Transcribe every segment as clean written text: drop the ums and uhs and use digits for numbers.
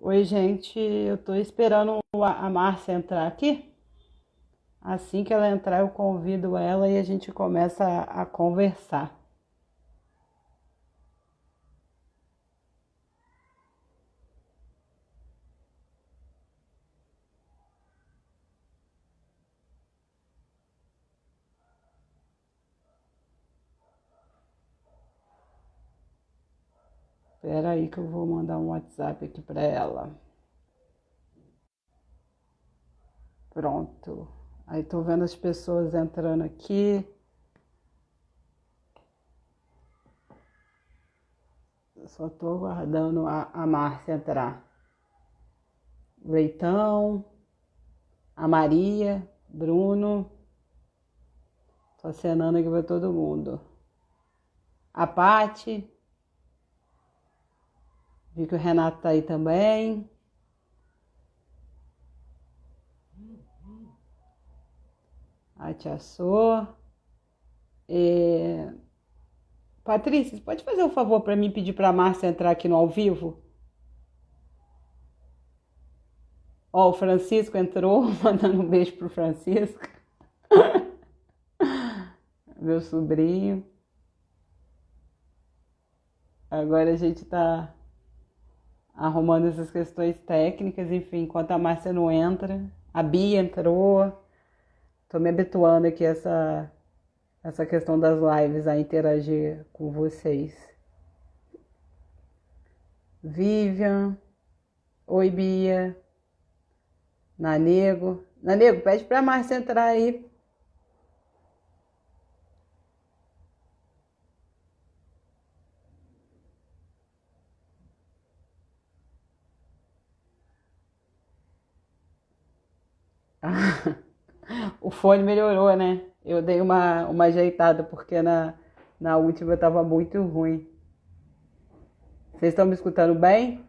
Oi, gente, eu tô esperando a Márcia entrar aqui. Assim que ela entrar, eu convido ela e a gente começa a conversar. Espera aí que eu vou mandar um WhatsApp aqui para ela. Pronto. Aí tô vendo as pessoas entrando aqui. Só tô aguardando a Márcia entrar. Leitão, a Maria, Bruno. Tô acenando aqui para todo mundo. A Pati, vi que o Renato tá aí também. A Tia Sô. É... Patrícia, você pode fazer um favor para mim pedir para a Márcia entrar aqui no ao vivo? Ó, o Francisco entrou, mandando um beijo pro Francisco, meu sobrinho. Agora a gente tá arrumando essas questões técnicas, enfim, enquanto a Márcia não entra. A Bia entrou. Tô me habituando aqui a essa questão das lives, a interagir com vocês. Vivian, oi Bia, Nanego. Nanego, pede pra Márcia entrar aí. O fone melhorou, né? Eu dei uma ajeitada porque na última estava muito ruim. Vocês estão me escutando bem?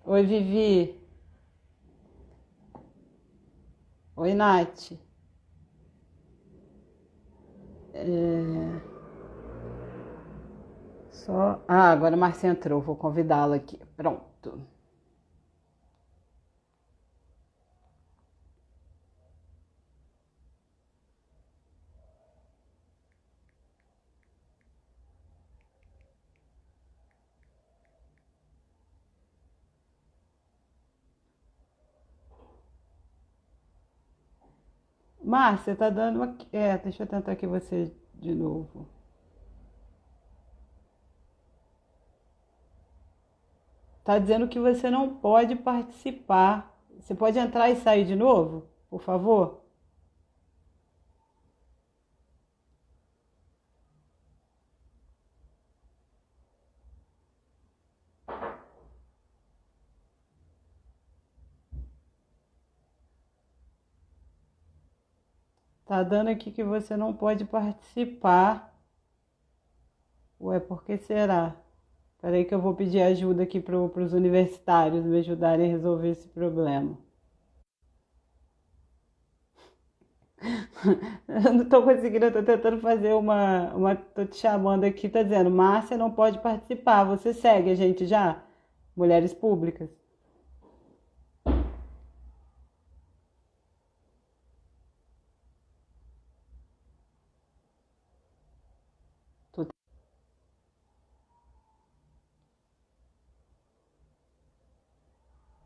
Oi, Vivi. Oi, Nath. Só. Ah, agora a Marcia entrou. Vou convidá-la aqui. Pronto. Márcia, tá dando uma. Deixa eu tentar aqui você de novo. Tá dizendo que você não pode participar. Você pode entrar e sair de novo, por favor? Tá dando aqui que você não pode participar. Ué, por que será? Espera aí que eu vou pedir ajuda aqui para os universitários me ajudarem a resolver esse problema. Eu não estou conseguindo, eu estou tentando fazer Tô te chamando aqui, tá dizendo, Márcia não pode participar. Você segue a gente já? Mulheres Públicas. Tô-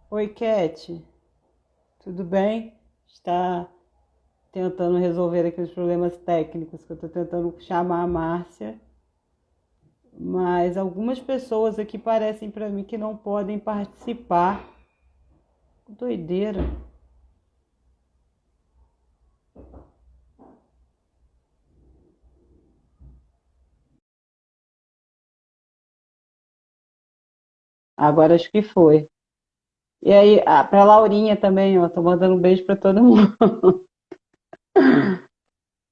Oi, Cat. Tudo bem? Está tentando resolver aqui os problemas técnicos que eu estou tentando chamar a Márcia. Mas algumas pessoas aqui parecem para mim que não podem participar. Doideira. Agora acho que foi. E aí, pra Laurinha também, ó, tô mandando um beijo pra todo mundo.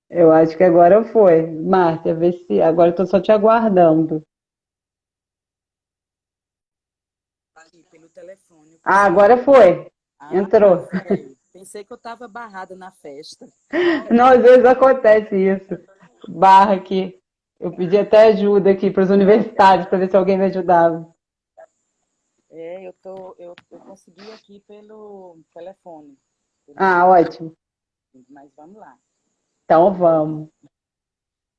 Eu acho que agora foi. Márcia, vê se. Agora eu tô só te aguardando. Ah, agora foi. Ah, Entrou. pois é. Pensei que eu estava barrada na festa. Não, às vezes acontece isso. Barra aqui. Eu pedi até ajuda aqui para os universitários para ver se alguém me ajudava. Eu consegui aqui pelo telefone, pelo Ah, Zoom, ótimo. mas vamos lá. Então vamos.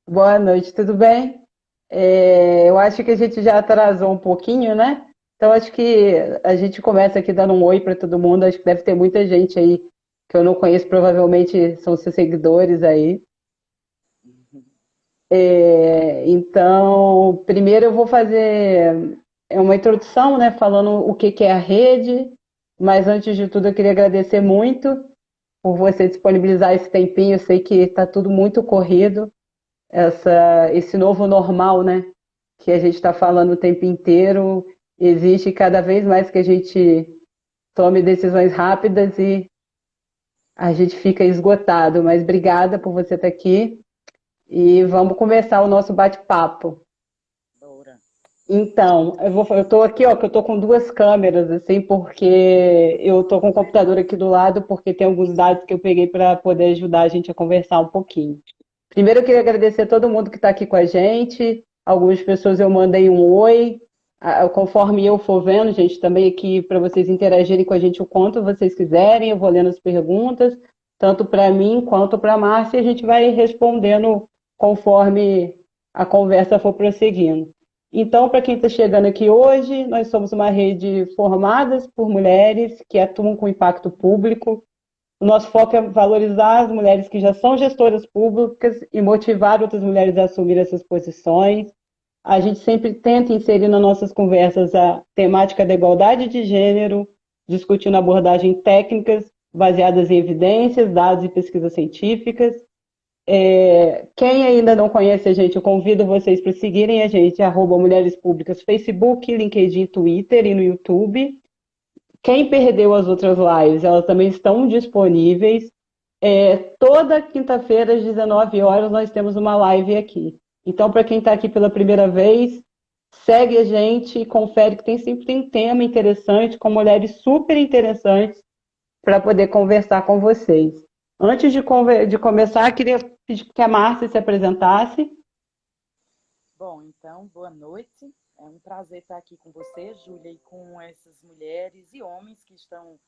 Boa noite, tudo bem? Eu acho que a gente já atrasou um pouquinho, né? Então acho que a gente começa aqui dando um oi para todo mundo. Acho que deve ter muita gente aí que eu não conheço, provavelmente são seus seguidores aí. Então, primeiro eu vou fazer uma introdução, né, falando o que que é a rede, mas antes de tudo eu queria agradecer muito por você disponibilizar esse tempinho. Eu sei que está tudo muito corrido, esse novo normal, né, que a gente está falando o tempo inteiro. Existe cada vez mais que a gente tome decisões rápidas e a gente fica esgotado. Mas obrigada por você estar aqui e vamos começar o nosso bate-papo. Bora. Então, eu tô aqui, ó, que eu tô com duas câmeras, assim, porque eu tô com o computador aqui do lado, porque tem alguns dados que eu peguei para poder ajudar a gente a conversar um pouquinho. Primeiro, eu queria agradecer a todo mundo que está aqui com a gente. Algumas pessoas eu mandei um oi. Conforme eu for vendo, gente, também aqui para vocês interagirem com a gente o quanto vocês quiserem, eu vou lendo as perguntas, tanto para mim quanto para a Márcia, e a gente vai respondendo conforme a conversa for prosseguindo. Então, para quem está chegando aqui hoje, nós somos uma rede formada por mulheres que atuam com impacto público. O nosso foco é valorizar as mulheres que já são gestoras públicas e motivar outras mulheres a assumir essas posições. A gente sempre tenta inserir nas nossas conversas a temática da igualdade de gênero, discutindo abordagens técnicas baseadas em evidências, dados e pesquisas científicas. Quem ainda não conhece a gente, eu convido vocês para seguirem a gente, Mulheres Públicas, Facebook, LinkedIn, Twitter e no YouTube. Quem perdeu as outras lives, elas também estão disponíveis. Toda quinta-feira, às 19 horas, nós temos uma live aqui. Então, para quem está aqui pela primeira vez, segue a gente e confere que sempre tem tema interessante, com mulheres super interessantes, para poder conversar com vocês. Antes de começar, queria pedir que a Márcia se apresentasse. Bom, então, boa noite. É um prazer estar aqui com você, Júlia, e com essas mulheres e homens que estão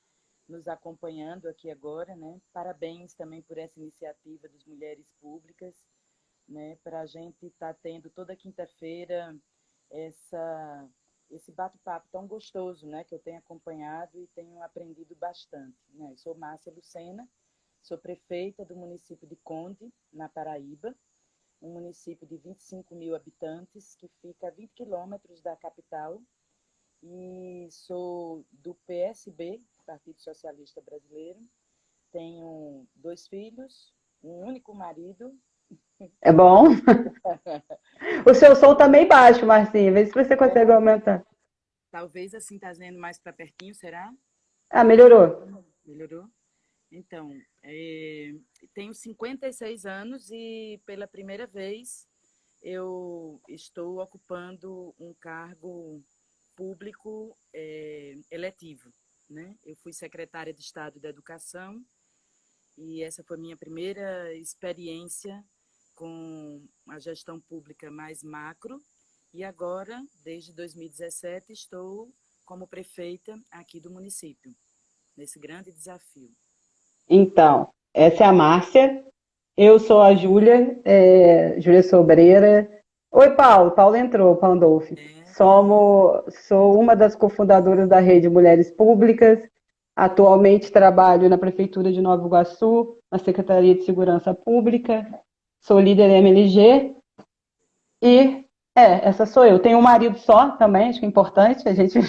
nos acompanhando aqui agora, né? Parabéns também por essa iniciativa das Mulheres Públicas, né? Para a gente estar tendo toda quinta-feira esse bate-papo tão gostoso, né? Que eu tenho acompanhado e tenho aprendido bastante, né? Eu sou Márcia Lucena, sou prefeita do município de Conde, na Paraíba, um município de 25 mil habitantes, que fica a 20 quilômetros da capital, e sou do PSB, Partido Socialista Brasileiro. Tenho 2 filhos, um único marido. É bom? O seu som está meio baixo, Marcinha. Vê se você consegue aumentar. Talvez assim trazendo mais para pertinho, será? Ah, melhorou. Melhorou? Então, tenho 56 anos e pela primeira vez eu estou ocupando um cargo público eletivo, né? Eu fui secretária de Estado da Educação e essa foi minha primeira experiência com a gestão pública mais macro, e agora, desde 2017, estou como prefeita aqui do município, nesse grande desafio. Então, essa é a Márcia. Eu sou a Júlia, Júlia Sobreira. Oi, Paulo. Paulo entrou, Pandolfi. É, Sou uma das cofundadoras da Rede Mulheres Públicas. Atualmente trabalho na Prefeitura de Nova Iguaçu, na Secretaria de Segurança Pública. Sou líder MLG e, essa sou eu. Tenho um marido só também, acho que é importante a gente.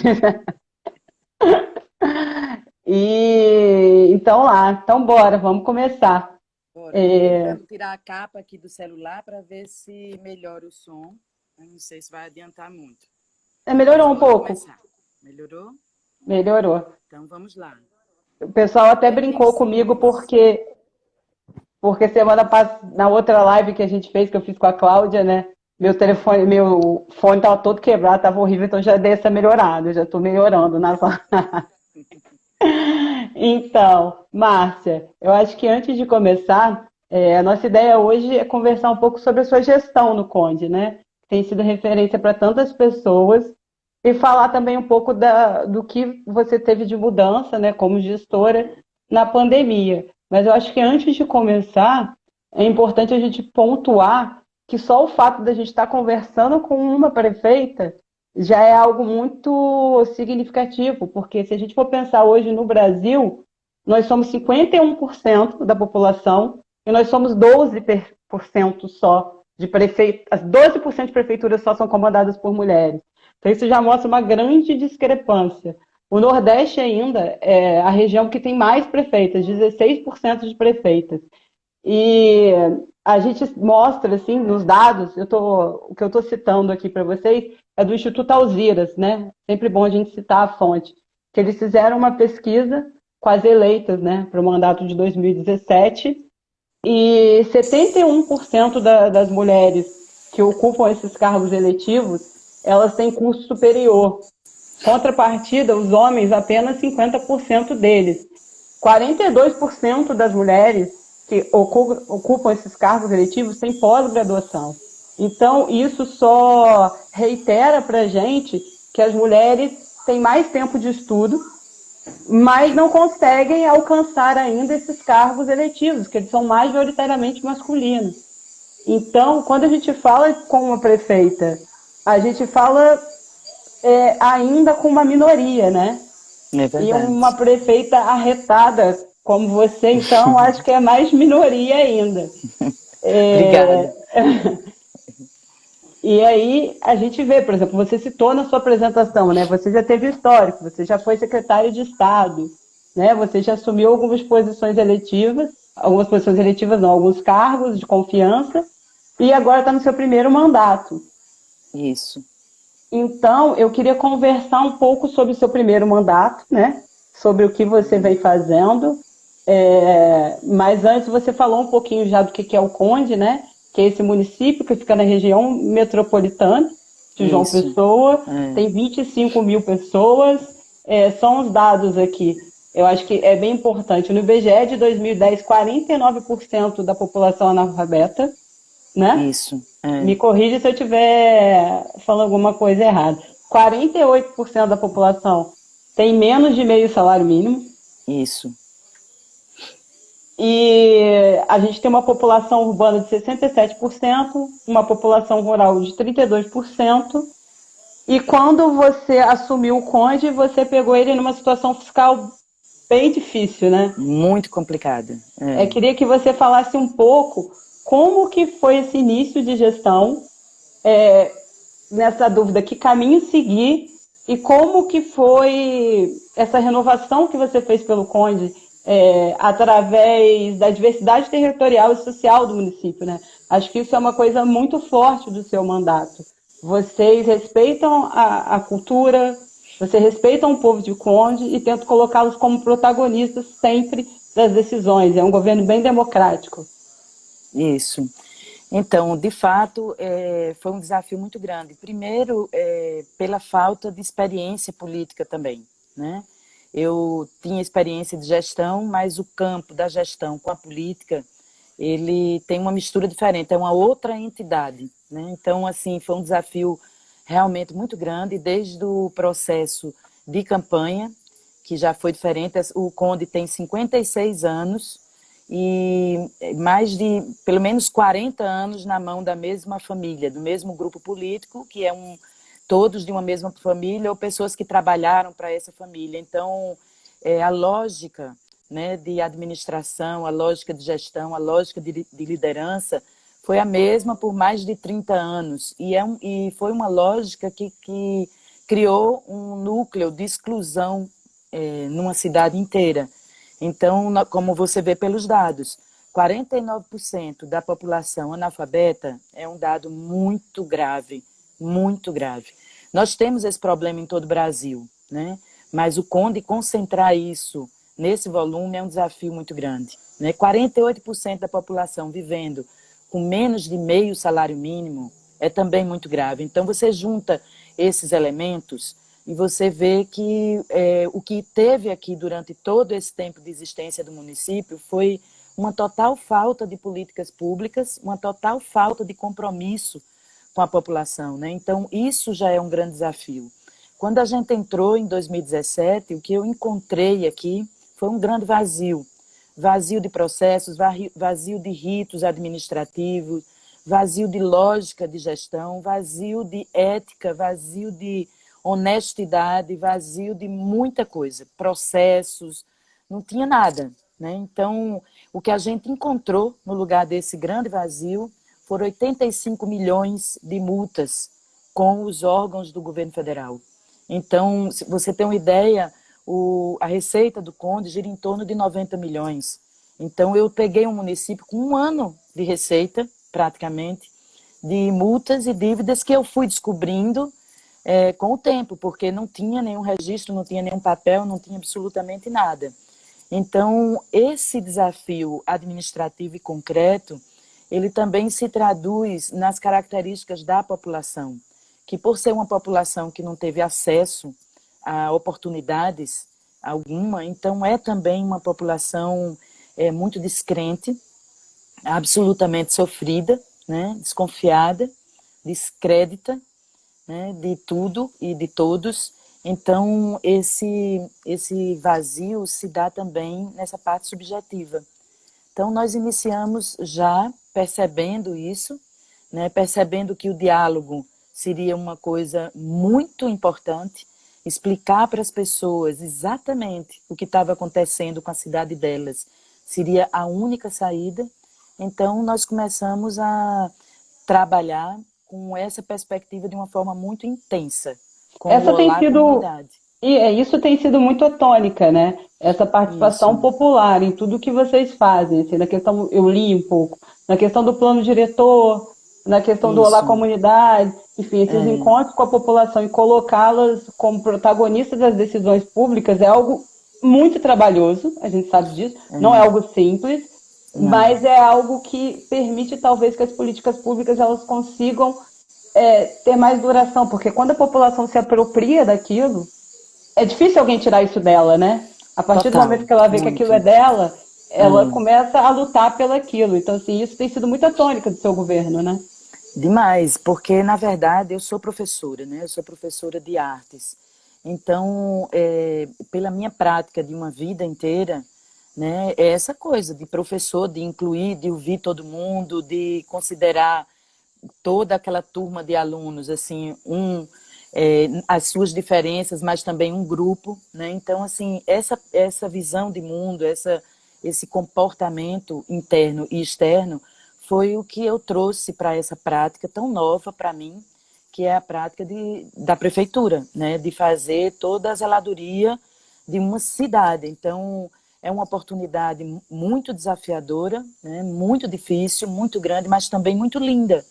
E então lá, então bora, vamos começar. bora, estou É, tentando tirar a capa aqui do celular para ver se melhora o som. Eu não sei se vai adiantar muito, mas melhorou um bora pouco. começar. Melhorou? Melhorou. Então vamos lá. O pessoal até Tenho brincou comigo filhos. porque semana passada, na outra live que a gente fez, que eu fiz com a Cláudia, né? Meu fone tava todo quebrado, tava horrível, então já dei essa melhorada, já tô melhorando nas lives. Então, Márcia, eu acho que antes de começar, a nossa ideia hoje é conversar um pouco sobre a sua gestão no Conde, né? Tem sido referência para tantas pessoas, e falar também um pouco do que você teve de mudança, né, como gestora na pandemia. Mas eu acho que antes de começar, é importante a gente pontuar que só o fato da gente estar conversando com uma prefeita já é algo muito significativo, porque se a gente for pensar hoje no Brasil, nós somos 51% da população e nós somos 12% só de prefeitos, 12% de prefeituras só são comandadas por mulheres. Então isso já mostra uma grande discrepância. O Nordeste ainda é a região que tem mais prefeitas, 16% de prefeitas. E a gente mostra, assim, nos dados, o que eu estou citando aqui para vocês é do Instituto Alziras, né? Sempre bom a gente citar a fonte, que eles fizeram uma pesquisa com as eleitas, né, para o mandato de 2017, e 71% das mulheres que ocupam esses cargos eletivos, elas têm curso superior. Contrapartida, os homens, apenas 50% deles. 42% das mulheres que ocupam esses cargos eletivos têm pós-graduação. Então, isso só reitera para a gente que as mulheres têm mais tempo de estudo, mas não conseguem alcançar ainda esses cargos eletivos, que eles são majoritariamente masculinos. Então, quando a gente fala com uma prefeita, a gente fala ainda com uma minoria, né? É E uma verdade. prefeita arretada como você, então, acho que é mais minoria ainda. Obrigada. E aí a gente vê, por exemplo, você citou na sua apresentação, né? Você já teve histórico, você já foi secretário de Estado, né? Você já assumiu algumas posições eletivas não, alguns cargos de confiança, e agora está no seu primeiro mandato. Isso. Então, eu queria conversar um pouco sobre o seu primeiro mandato, né? Sobre o que você vem fazendo. Mas antes você falou um pouquinho já do que é o Conde, né? Que é esse município que fica na região metropolitana de João Isso. Pessoa, É. tem 25 mil pessoas. São os dados aqui. Eu acho que é bem importante. No IBGE de 2010, 49% da população analfabeta, né? Isso. É. Me corrija se eu estiver falando alguma coisa errada. 48% da população tem menos de meio salário mínimo. Isso. E a gente tem uma população urbana de 67%, uma população rural de 32%. E quando você assumiu o Conde, você pegou ele numa situação fiscal bem difícil, né? Muito complicada. É. Queria que você falasse um pouco como que foi esse início de gestão, nessa dúvida, que caminho seguir e como que foi essa renovação que você fez pelo Conde, através da diversidade territorial e social do município, né? Acho que isso é uma coisa muito forte do seu mandato. Vocês respeitam a cultura, você respeita o povo de Conde e tenta colocá-los como protagonistas sempre das decisões. É um governo bem democrático. Isso. Então, de fato, foi um desafio muito grande. Primeiro, pela falta de experiência política também, né? Eu tinha experiência de gestão, mas o campo da gestão com a política, ele tem uma mistura diferente, é uma outra entidade, né? Então, assim, foi um desafio realmente muito grande, desde o processo de campanha, que já foi diferente. O Conde tem 56 anos, e mais de pelo menos 40 anos na mão da mesma família, do mesmo grupo político, que é todos de uma mesma família ou pessoas que trabalharam para essa família. Então, a lógica, né, de administração, a lógica de gestão, a lógica de liderança foi a mesma por mais de 30 anos. E foi uma lógica que criou um núcleo de exclusão numa cidade inteira. Então, como você vê pelos dados, 49% da população analfabeta é um dado muito grave, muito grave. Nós temos esse problema em todo o Brasil, né? Mas o Conde concentrar isso nesse volume é um desafio muito grande, né? 48% da população vivendo com menos de meio salário mínimo é também muito grave. Então, você junta esses elementos, e você vê que o que teve aqui durante todo esse tempo de existência do município foi uma total falta de políticas públicas, uma total falta de compromisso com a população, né? Então, isso já é um grande desafio. Quando a gente entrou em 2017, o que eu encontrei aqui foi um grande vazio. Vazio de processos, vazio de ritos administrativos, vazio de lógica de gestão, vazio de ética, vazio de honestidade, vazio de muita coisa, processos, não tinha nada, né? Então, o que a gente encontrou no lugar desse grande vazio foram 85 milhões de multas com os órgãos do governo federal. Então, se você tem uma ideia, a receita do Conde gira em torno de 90 milhões. Então, eu peguei um município com um ano de receita, praticamente, de multas e dívidas que eu fui descobrindo com o tempo, porque não tinha nenhum registro, não tinha nenhum papel, não tinha absolutamente nada. Então, esse desafio administrativo e concreto, ele também se traduz nas características da população, que por ser uma população que não teve acesso a oportunidades alguma, então é também uma população muito descrente, absolutamente sofrida, né, desconfiada, descrédita, né, de tudo e de todos. Então, esse vazio se dá também nessa parte subjetiva. Então, nós iniciamos já percebendo isso, né, percebendo que o diálogo seria uma coisa muito importante, explicar para as pessoas exatamente o que estava acontecendo com a cidade delas seria a única saída. Então, nós começamos a trabalhar com essa perspectiva de uma forma muito intensa, com o Essa tem Olá sido, Comunidade. isso tem sido muito a tônica, né? Essa participação Isso, popular em tudo que vocês fazem, assim, na questão, eu li um pouco, na questão do plano diretor, na questão do Olá isso. Comunidade, enfim, esses É, encontros com a população e colocá-las como protagonistas das decisões públicas é algo muito trabalhoso, a gente sabe disso, não é algo simples, não. mas é algo que permite talvez que as políticas públicas elas consigam ter mais duração, porque quando a população se apropria daquilo, é difícil alguém tirar isso dela, né? A partir do momento Total, que ela vê que aquilo é muito. dela, ela É. começa a lutar pelaquilo. Então, assim, isso tem sido muita tônica do seu governo, né? Demais, porque na verdade eu sou professora, né? Eu sou professora de artes. Então, pela minha prática de uma vida inteira, né, é essa coisa de professor, de incluir, de ouvir todo mundo, de considerar toda aquela turma de alunos, assim, as suas diferenças, mas também um grupo, né? Então, assim, essa visão de mundo, esse comportamento interno e externo foi o que eu trouxe para essa prática tão nova para mim, que é a prática da prefeitura, né? De fazer toda a zeladoria de uma cidade. Então, é uma oportunidade muito desafiadora, né? Muito difícil, muito grande, mas também muito linda,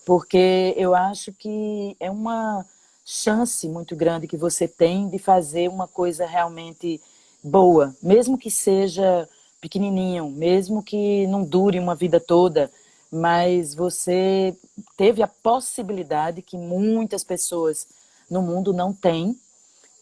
porque eu acho que é uma chance muito grande que você tem de fazer uma coisa realmente boa, mesmo que seja pequenininho, mesmo que não dure uma vida toda, mas você teve a possibilidade que muitas pessoas no mundo não têm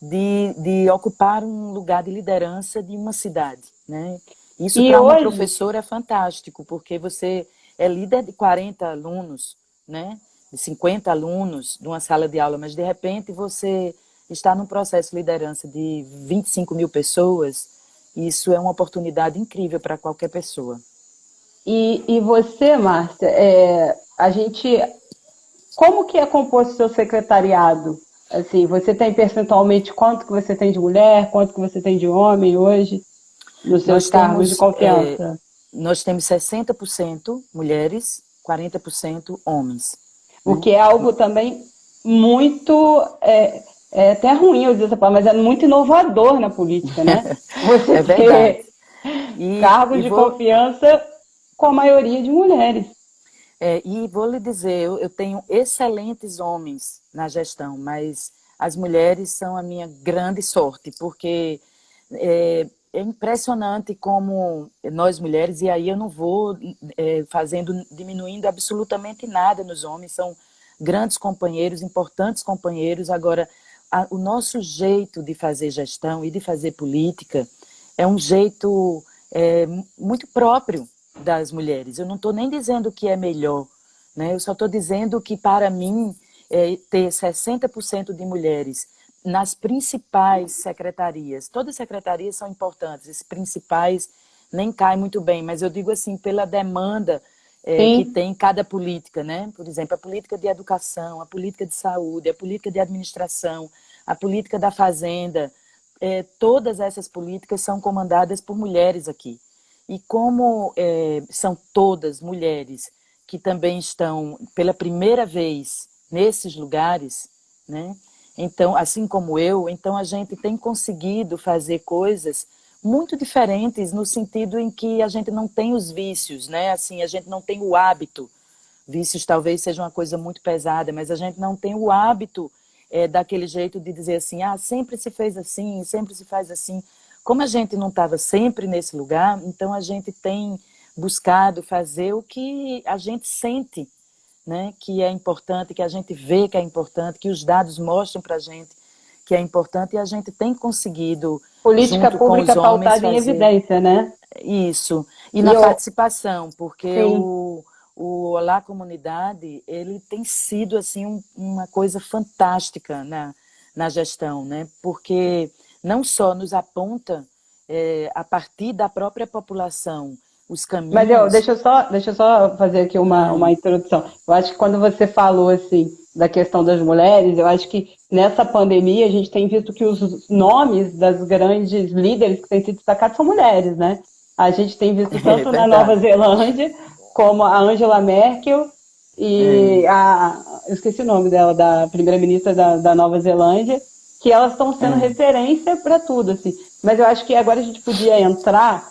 de ocupar um lugar de liderança de uma cidade, né? Isso E para uma hoje, professora é fantástico, porque você é líder de 40 alunos, né? De 50 alunos de uma sala de aula, mas de repente você está num processo de liderança de 25 mil pessoas, isso é uma oportunidade incrível para qualquer pessoa. e você, Márcia, a gente, como que é composto o seu secretariado? Assim, você tem percentualmente quanto que você tem de mulher, quanto que você tem de homem hoje, nos seus Nós cargos de temos, confiança? nós temos 60% mulheres, 40% homens, O né? que é algo também muito, é até ruim eu dizer essa palavra, mas é muito inovador na política, né? Você É verdade. ter E cargos de vou, confiança com a maioria de mulheres. e vou lhe dizer, eu tenho excelentes homens na gestão, mas as mulheres são a minha grande sorte, porque é impressionante como nós mulheres, e aí eu não vou diminuindo absolutamente nada nos homens, são grandes companheiros, importantes companheiros. Agora, o nosso jeito de fazer gestão e de fazer política é um jeito muito próprio das mulheres. Eu não estou nem dizendo que é melhor, né? Eu só estou dizendo que, para mim, ter 60% de mulheres nas principais secretarias, todas as secretarias são importantes, as principais nem cai muito bem, mas eu digo assim, pela demanda que Sim. tem cada política, né? Por exemplo, a política de educação, a política de saúde, a política de administração, a política da fazenda, todas essas políticas são comandadas por mulheres aqui. E como são todas mulheres que também estão pela primeira vez nesses lugares, né? Então, assim como eu, então a gente tem conseguido fazer coisas muito diferentes no sentido em que a gente não tem os vícios, né? Assim, a gente não tem o hábito. Vícios talvez seja uma coisa muito pesada, mas a gente não tem o hábito daquele jeito de dizer assim, sempre se fez assim, sempre se faz assim. Como a gente não estava sempre nesse lugar, então a gente tem buscado fazer o que a gente sente, né, que é importante, que a gente vê que é importante, que os dados mostram para a gente que é importante, e a gente tem conseguido, Política junto com os pública homens, pautada em fazer evidência, né? isso. E E na eu, participação, porque sim. o Olá Comunidade, ele tem sido assim uma coisa fantástica na gestão, né? Porque não só nos aponta a partir da própria população os Mas caminhos. deixa eu só fazer aqui uma introdução. Eu acho que quando você falou assim da questão das mulheres, eu acho que nessa pandemia a gente tem visto que os nomes das grandes líderes que têm sido destacados são mulheres, né? A gente tem visto É tanto na Nova verdade. Zelândia como a Angela Merkel É, e eu esqueci o nome dela, da primeira-ministra da Nova Zelândia, que elas estão sendo é. referência para tudo, assim. Mas eu acho que agora a gente podia entrar,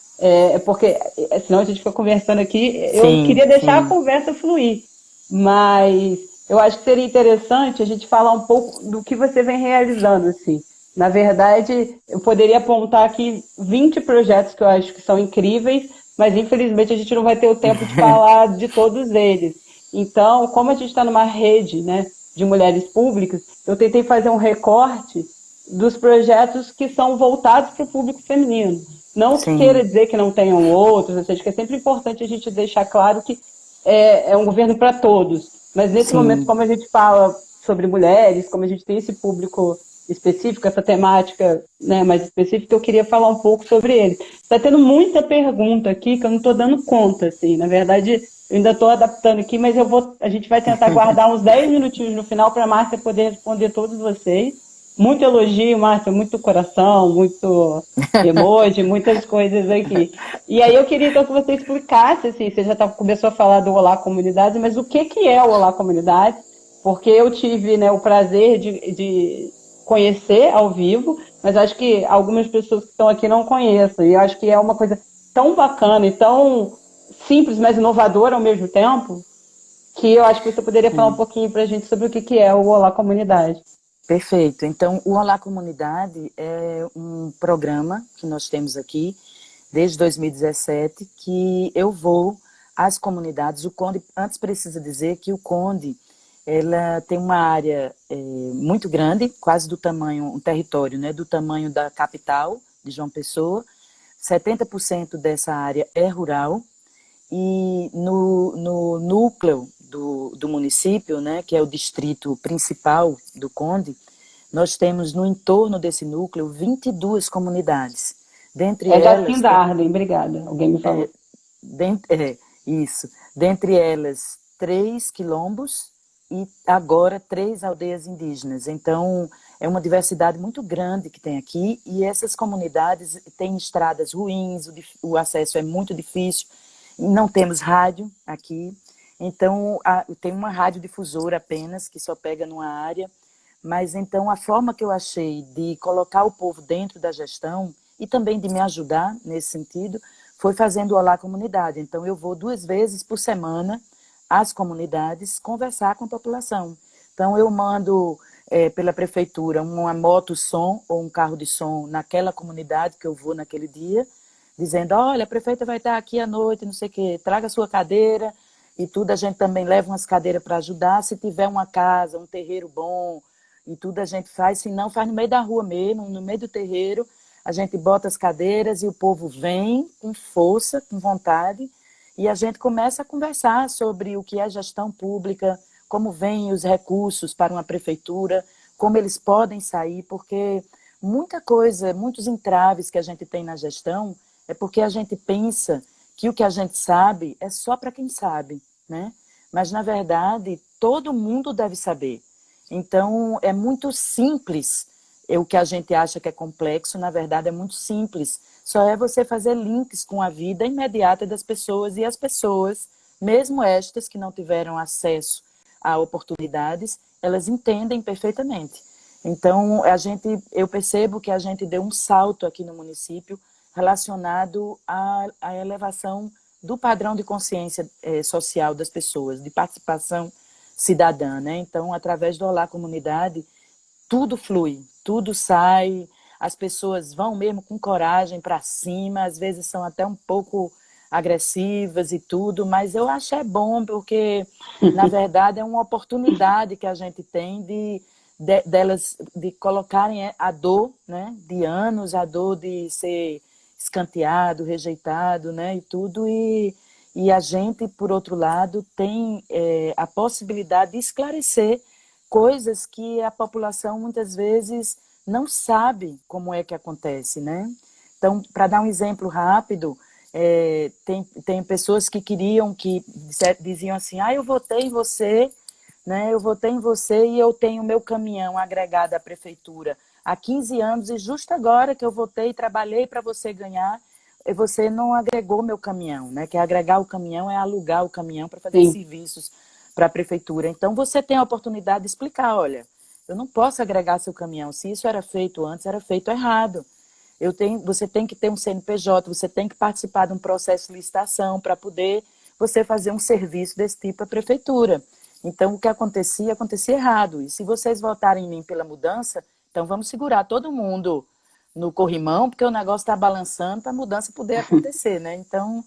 porque senão a gente fica conversando aqui. Eu Sim, queria deixar a sim. conversa fluir, mas eu acho que seria interessante a gente falar um pouco do que você vem realizando, assim. Na verdade, eu poderia apontar aqui 20 projetos que eu acho que são incríveis, mas infelizmente a gente não vai ter o tempo de falar de todos eles. Então, como a gente está numa rede, né, de mulheres públicas, eu tentei fazer um recorte dos projetos que são voltados para o público feminino. Não que queira Sim, dizer que não tenham outros, ou seja, que é sempre importante a gente deixar claro que é um governo para todos. Mas nesse momento, sim. como a gente fala sobre mulheres, como a gente tem esse público específico, essa temática, né, mais específica, eu queria falar um pouco sobre ele. Está tendo muita pergunta aqui que eu não estou dando conta, assim. Na verdade, eu ainda estou adaptando aqui, mas a gente vai tentar guardar uns 10 minutinhos no final para a Márcia poder responder todos vocês. Muito elogio, Márcia, muito coração, muito emoji, muitas coisas aqui. E aí eu queria então que você explicasse, assim, você já começou a falar do Olá Comunidade, mas o que é o Olá Comunidade? Porque eu tive, né, o prazer de conhecer ao vivo, mas acho que algumas pessoas que estão aqui não conhecem. E eu acho que é uma coisa tão bacana e tão simples, mas inovadora ao mesmo tempo, que eu acho que você poderia falar um pouquinho para a gente sobre o que é o Olá Comunidade. Perfeito. Então, o Olá Comunidade é um programa que nós temos aqui desde 2017, que eu vou às comunidades. O Conde, antes precisa dizer que o Conde, ela tem uma área muito grande, quase do tamanho, um território, né, do tamanho da capital de João Pessoa. 70% dessa área é rural, e no núcleo do município, né, que é o distrito principal do Conde, nós temos no entorno desse núcleo 22 comunidades. Dentre É Jacinda elas, da Arden, obrigada. Alguém me falou. dent, isso, dentre elas 3 quilombos e agora 3 aldeias indígenas. Então, é uma diversidade muito grande que tem aqui, e essas comunidades têm estradas ruins, o acesso é muito difícil, não temos rádio aqui, então tem uma radiodifusora apenas, que só pega numa área, mas então a forma que eu achei de colocar o povo dentro da gestão e também de me ajudar nesse sentido, foi fazendo o Olá Comunidade. Então eu vou 2 vezes por semana às comunidades conversar com a população. Então eu mando pela prefeitura uma moto-som ou um carro de som naquela comunidade que eu vou naquele dia, dizendo, olha, a prefeita vai estar aqui à noite, não sei o quê, traga a sua cadeira e tudo. A gente também leva umas cadeiras para ajudar. Se tiver uma casa, um terreiro bom, e tudo a gente faz, se não faz no meio da rua mesmo, no meio do terreiro, a gente bota as cadeiras e o povo vem com força, com vontade, e a gente começa a conversar sobre o que é gestão pública, como vêm os recursos para uma prefeitura, como eles podem sair, porque muita coisa, muitos entraves que a gente tem na gestão é porque a gente pensa que o que a gente sabe é só para quem sabe, né? Mas, na verdade, todo mundo deve saber. Então, é muito simples. O que a gente acha que é complexo, na verdade, é muito simples. Só é você fazer links com a vida imediata das pessoas, e as pessoas, mesmo estas que não tiveram acesso a oportunidades, elas entendem perfeitamente. Então, eu percebo que a gente deu um salto aqui no município relacionado à elevação do padrão de consciência social das pessoas, de participação cidadã, né? Então, através do Olá Comunidade, tudo flui, tudo sai, as pessoas vão mesmo com coragem para cima, às vezes são até um pouco agressivas e tudo, mas eu acho bom, porque, na verdade, é uma oportunidade que a gente tem delas de colocarem a dor, né, de anos, a dor de ser escanteado, rejeitado, né, e tudo, e a gente, por outro lado, tem a possibilidade de esclarecer coisas que a população muitas vezes não sabe como é que acontece, né? Então, para dar um exemplo rápido, tem pessoas que queriam, que diziam assim, eu votei em você, né? Eu votei em você e eu tenho meu caminhão agregado à prefeitura há 15 anos, e justo agora que eu votei e trabalhei para você ganhar, você não agregou meu caminhão, né? Que agregar o caminhão é alugar o caminhão para fazer Sim. serviços para a prefeitura. Então, você tem a oportunidade de explicar, olha, eu não posso agregar seu caminhão. Se isso era feito antes, era feito errado. Você tem que ter um CNPJ, você tem que participar de um processo de licitação para poder você fazer um serviço desse tipo à prefeitura. Então, o que acontecia errado. E se vocês votarem em mim pela mudança, então vamos segurar todo mundo no corrimão, porque o negócio está balançando para a mudança poder acontecer, né? Então,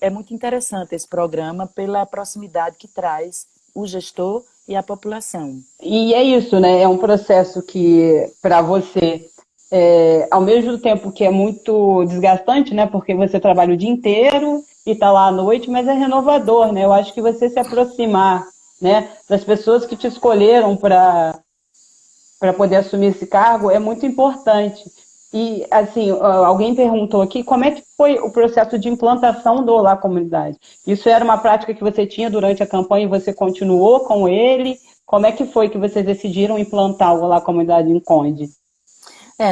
é muito interessante esse programa pela proximidade que traz o gestor e a população. E é isso, né? É um processo que, para você, ao mesmo tempo que é muito desgastante, né? Porque você trabalha o dia inteiro e está lá à noite, mas é renovador, né? Eu acho que você se aproximar, né, das pessoas que te escolheram para poder assumir esse cargo é muito importante. E, assim, alguém perguntou aqui como é que foi o processo de implantação do Olá Comunidade. Isso era uma prática que você tinha durante a campanha e você continuou com ele? Como é que foi que vocês decidiram implantar o Olá Comunidade em Conde?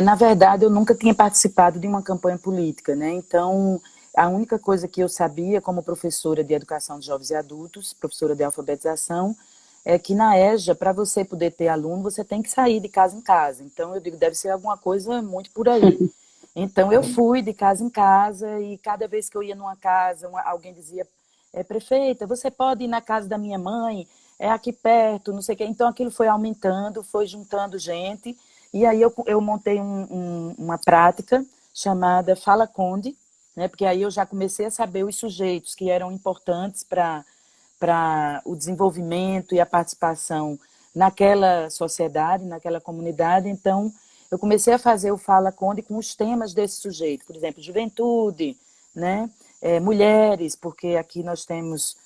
Na verdade, eu nunca tinha participado de uma campanha política, né? Então, a única coisa que eu sabia como professora de educação de jovens e adultos, professora de alfabetização, é que na EJA, para você poder ter aluno, você tem que sair de casa em casa. Então, eu digo, deve ser alguma coisa muito por aí. Então, eu fui de casa em casa, e cada vez que eu ia numa casa, alguém dizia, prefeita, você pode ir na casa da minha mãe, é aqui perto, não sei o quê. Então, aquilo foi aumentando, foi juntando gente, e aí eu montei uma prática chamada Fala Conde, né? Porque aí eu já comecei a saber os sujeitos que eram importantes para o desenvolvimento e a participação naquela sociedade, naquela comunidade. Então, eu comecei a fazer o Fala Conde com os temas desse sujeito, por exemplo, juventude, né? Mulheres, porque aqui nós temos,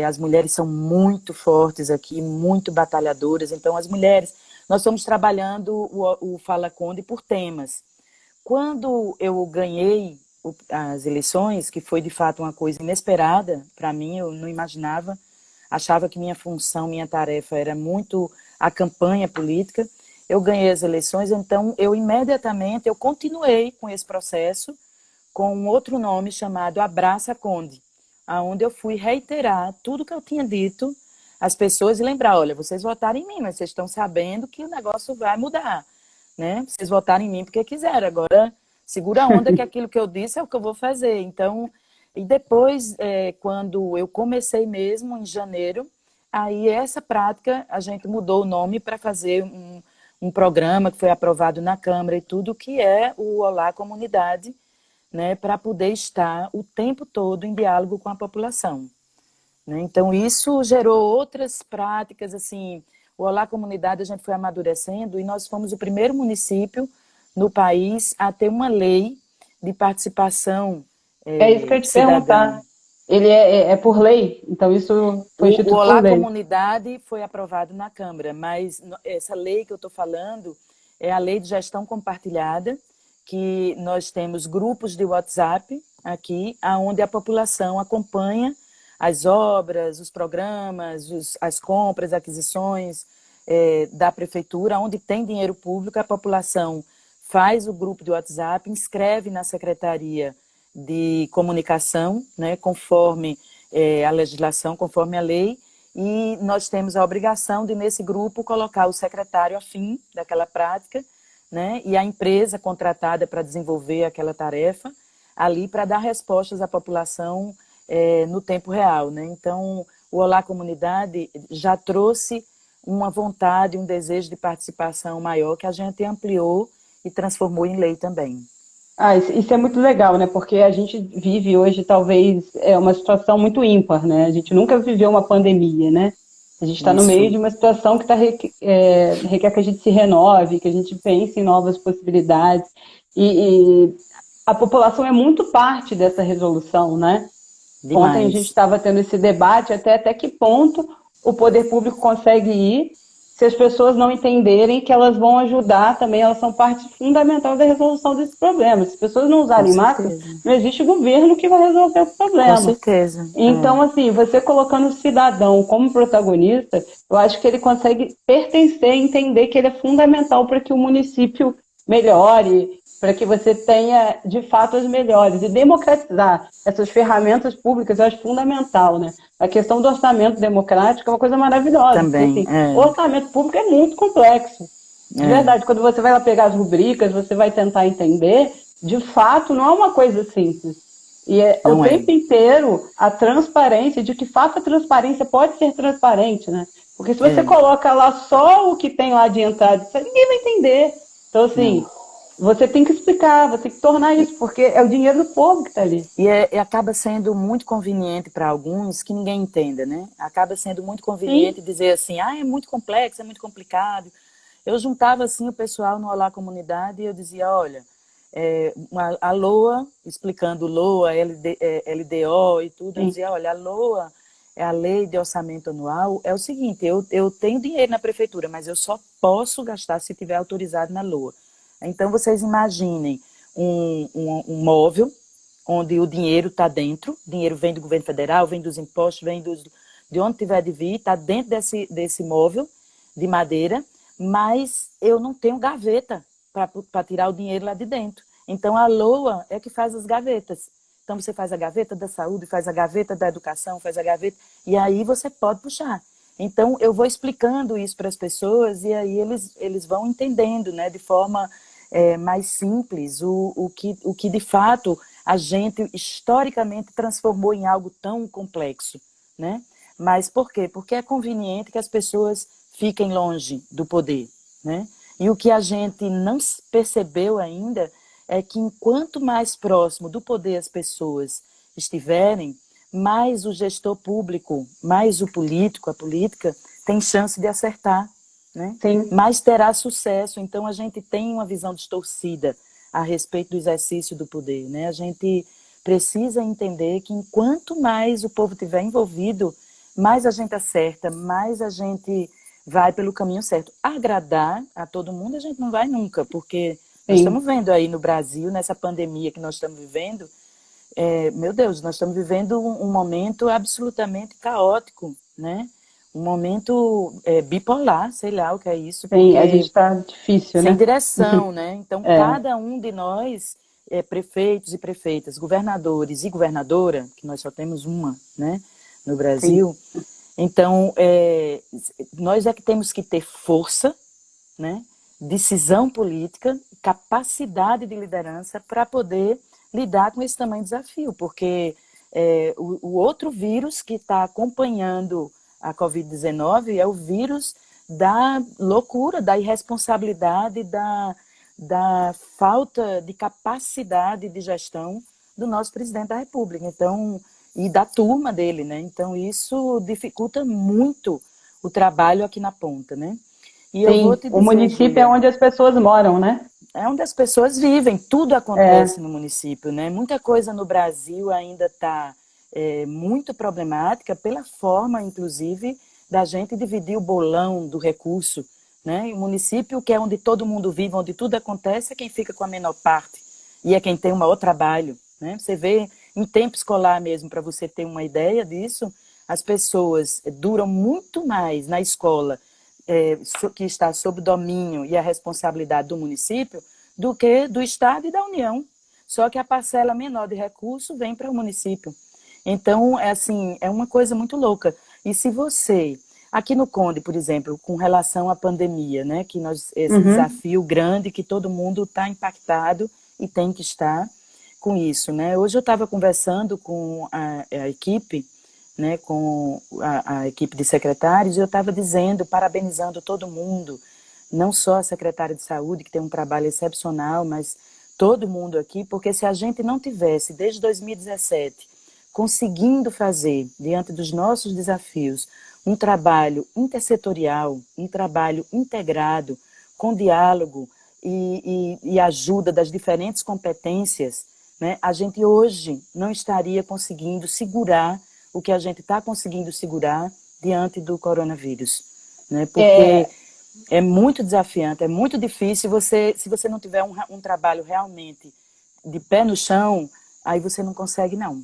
as mulheres são muito fortes aqui, muito batalhadoras, então as mulheres, nós estamos trabalhando o Fala Conde por temas. Quando eu ganhei as eleições, que foi de fato uma coisa inesperada para mim, eu não imaginava, achava que minha função, minha tarefa era muito a campanha política. Eu ganhei as eleições, então eu imediatamente eu continuei com esse processo com um outro nome chamado Abraça Conde, aonde eu fui reiterar tudo que eu tinha dito às pessoas e lembrar, olha, vocês votaram em mim, mas vocês estão sabendo que o negócio vai mudar, né? Vocês votaram em mim porque quiseram, agora segura a onda que aquilo que eu disse é o que eu vou fazer. Então, e depois, quando eu comecei mesmo, em janeiro, aí essa prática, a gente mudou o nome para fazer um programa que foi aprovado na Câmara e tudo, que é o Olá Comunidade, né, para poder estar o tempo todo em diálogo com a população, né? Então, isso gerou outras práticas, assim, o Olá Comunidade a gente foi amadurecendo e nós fomos o primeiro município no país a ter uma lei de participação É isso que eu ia te cidadã. perguntar. Ele é por lei, então isso foi O instituído por Olá lei. Comunidade foi aprovado na Câmara, mas essa lei que eu estou falando é a Lei de Gestão Compartilhada, que nós temos grupos de WhatsApp aqui, onde a população acompanha as obras, os programas, as compras, aquisições da prefeitura, onde tem dinheiro público, a população faz o grupo de WhatsApp, inscreve na Secretaria de Comunicação, né, conforme a legislação, conforme a lei, e nós temos a obrigação de, nesse grupo, colocar o secretário afim daquela prática, né, e a empresa contratada para desenvolver aquela tarefa, ali para dar respostas à população no tempo real. Né? Então, o Olá Comunidade já trouxe uma vontade, um desejo de participação maior, que a gente ampliou e transformou em lei também. Ah, isso é muito legal, né? Porque a gente vive hoje, talvez, uma situação muito ímpar, né? A gente nunca viveu uma pandemia, né? A gente está no meio Isso, de uma situação que requer que a gente se renove, que a gente pense em novas possibilidades. E a população é muito parte dessa resolução, né? Ontem a gente demais. estava tendo esse debate até que ponto o poder público consegue ir se as pessoas não entenderem que elas vão ajudar também, elas são parte fundamental da resolução desse problema. Se as pessoas não Com usarem máscara, certeza. não existe governo que vai resolver o Com problema. certeza. Então, assim, você colocando o cidadão como protagonista, eu acho que ele consegue pertencer e entender que ele é fundamental para que o município melhore, para que você tenha, de fato, as melhores. E democratizar essas ferramentas públicas eu acho fundamental, né? A questão do orçamento democrático é uma coisa maravilhosa, porque, Também, assim, o orçamento público é muito complexo. De é, verdade, quando você vai lá pegar as rubricas, você vai tentar entender, de fato, não é uma coisa simples. E é o não é. tempo inteiro a transparência, de que fato a transparência pode ser transparente, né? Porque se você É, coloca lá só o que tem lá de entrada, ninguém vai entender. Então, não. assim, você tem que explicar, você tem que tornar E, isso, porque é o dinheiro do povo que está ali. e acaba sendo muito conveniente para alguns que ninguém entenda, né? Acaba sendo muito Sim, conveniente dizer assim, é muito complexo, é muito complicado. Eu juntava assim o pessoal no Olá Comunidade e eu dizia, olha, a LOA, explicando LOA, LDO e tudo, eu sim. dizia, olha, a LOA é a Lei de Orçamento Anual, é o seguinte, eu tenho dinheiro na prefeitura, mas eu só posso gastar se tiver autorizado na LOA. Então, vocês imaginem um móvel onde o dinheiro está dentro, o dinheiro vem do governo federal, vem dos impostos, de onde tiver de vir, está dentro desse móvel de madeira, mas eu não tenho gaveta para tirar o dinheiro lá de dentro. Então, a LOA é que faz as gavetas. Então, você faz a gaveta da saúde, faz a gaveta da educação, faz a gaveta, e aí você pode puxar. Então, eu vou explicando isso para as pessoas e aí eles vão entendendo, né, de forma mais simples o que de fato a gente historicamente transformou em algo tão complexo, né? Mas por quê? Porque é conveniente que as pessoas fiquem longe do poder, né? E o que a gente não percebeu ainda é que enquanto mais próximo do poder as pessoas estiverem, mais o gestor público, mais o político, a política, tem chance de acertar, né? Sim. Mais terá sucesso. Então, a gente tem uma visão distorcida a respeito do exercício do poder, né? A gente precisa entender que enquanto mais o povo estiver envolvido, mais a gente acerta, mais a gente vai pelo caminho certo. Agradar a todo mundo a gente não vai nunca, porque nós Sim. estamos vendo aí no Brasil, nessa pandemia que nós estamos vivendo, meu Deus, nós estamos vivendo um momento absolutamente caótico, né? Um momento bipolar, sei lá o que é isso, Sim, a gente porque está difícil, sem né? direção, né? Então, É, cada um de nós, prefeitos e prefeitas, governadores e governadora, que nós só temos uma, né, no sim. Brasil, então, nós é que temos que ter força, né, decisão política, capacidade de liderança para poder lidar com esse tamanho de desafio, porque o outro vírus que está acompanhando a Covid-19 é o vírus da loucura, da irresponsabilidade, da falta de capacidade de gestão do nosso presidente da República. Então, e da turma dele, né? Então, isso dificulta muito o trabalho aqui na ponta, né? E eu vou Sim, te o dizer, município é Júlia, onde as pessoas moram, né? é onde as pessoas vivem, tudo É, acontece no município, né? Muita coisa no Brasil ainda está muito problemática pela forma, inclusive, da gente dividir o bolão do recurso, né? E o município, que é onde todo mundo vive, onde tudo acontece, é quem fica com a menor parte e é quem tem o maior trabalho, né? Você vê em tempo escolar mesmo, para você ter uma ideia disso, as pessoas duram muito mais na escola que está sob o domínio e a responsabilidade do município do que do Estado e da União. Só que a parcela menor de recurso vem para o município. Então, é assim, é uma coisa muito louca. E se você, aqui no Conde, por exemplo, com relação à pandemia, né, que esse uhum, desafio grande que todo mundo está impactado e tem que estar com isso, né? Hoje eu estava conversando com a equipe, né, com a equipe de secretários, e eu estava dizendo, parabenizando todo mundo, não só a secretária de saúde, que tem um trabalho excepcional, mas todo mundo aqui, porque se a gente não tivesse, desde 2017, conseguindo fazer, diante dos nossos desafios, um trabalho intersetorial, um trabalho integrado, com diálogo e ajuda das diferentes competências, né, a gente hoje não estaria conseguindo segurar o que a gente está conseguindo segurar diante do coronavírus, né? Porque é, é muito desafiante, é muito difícil se você não tiver um trabalho realmente de pé no chão, aí você não consegue não.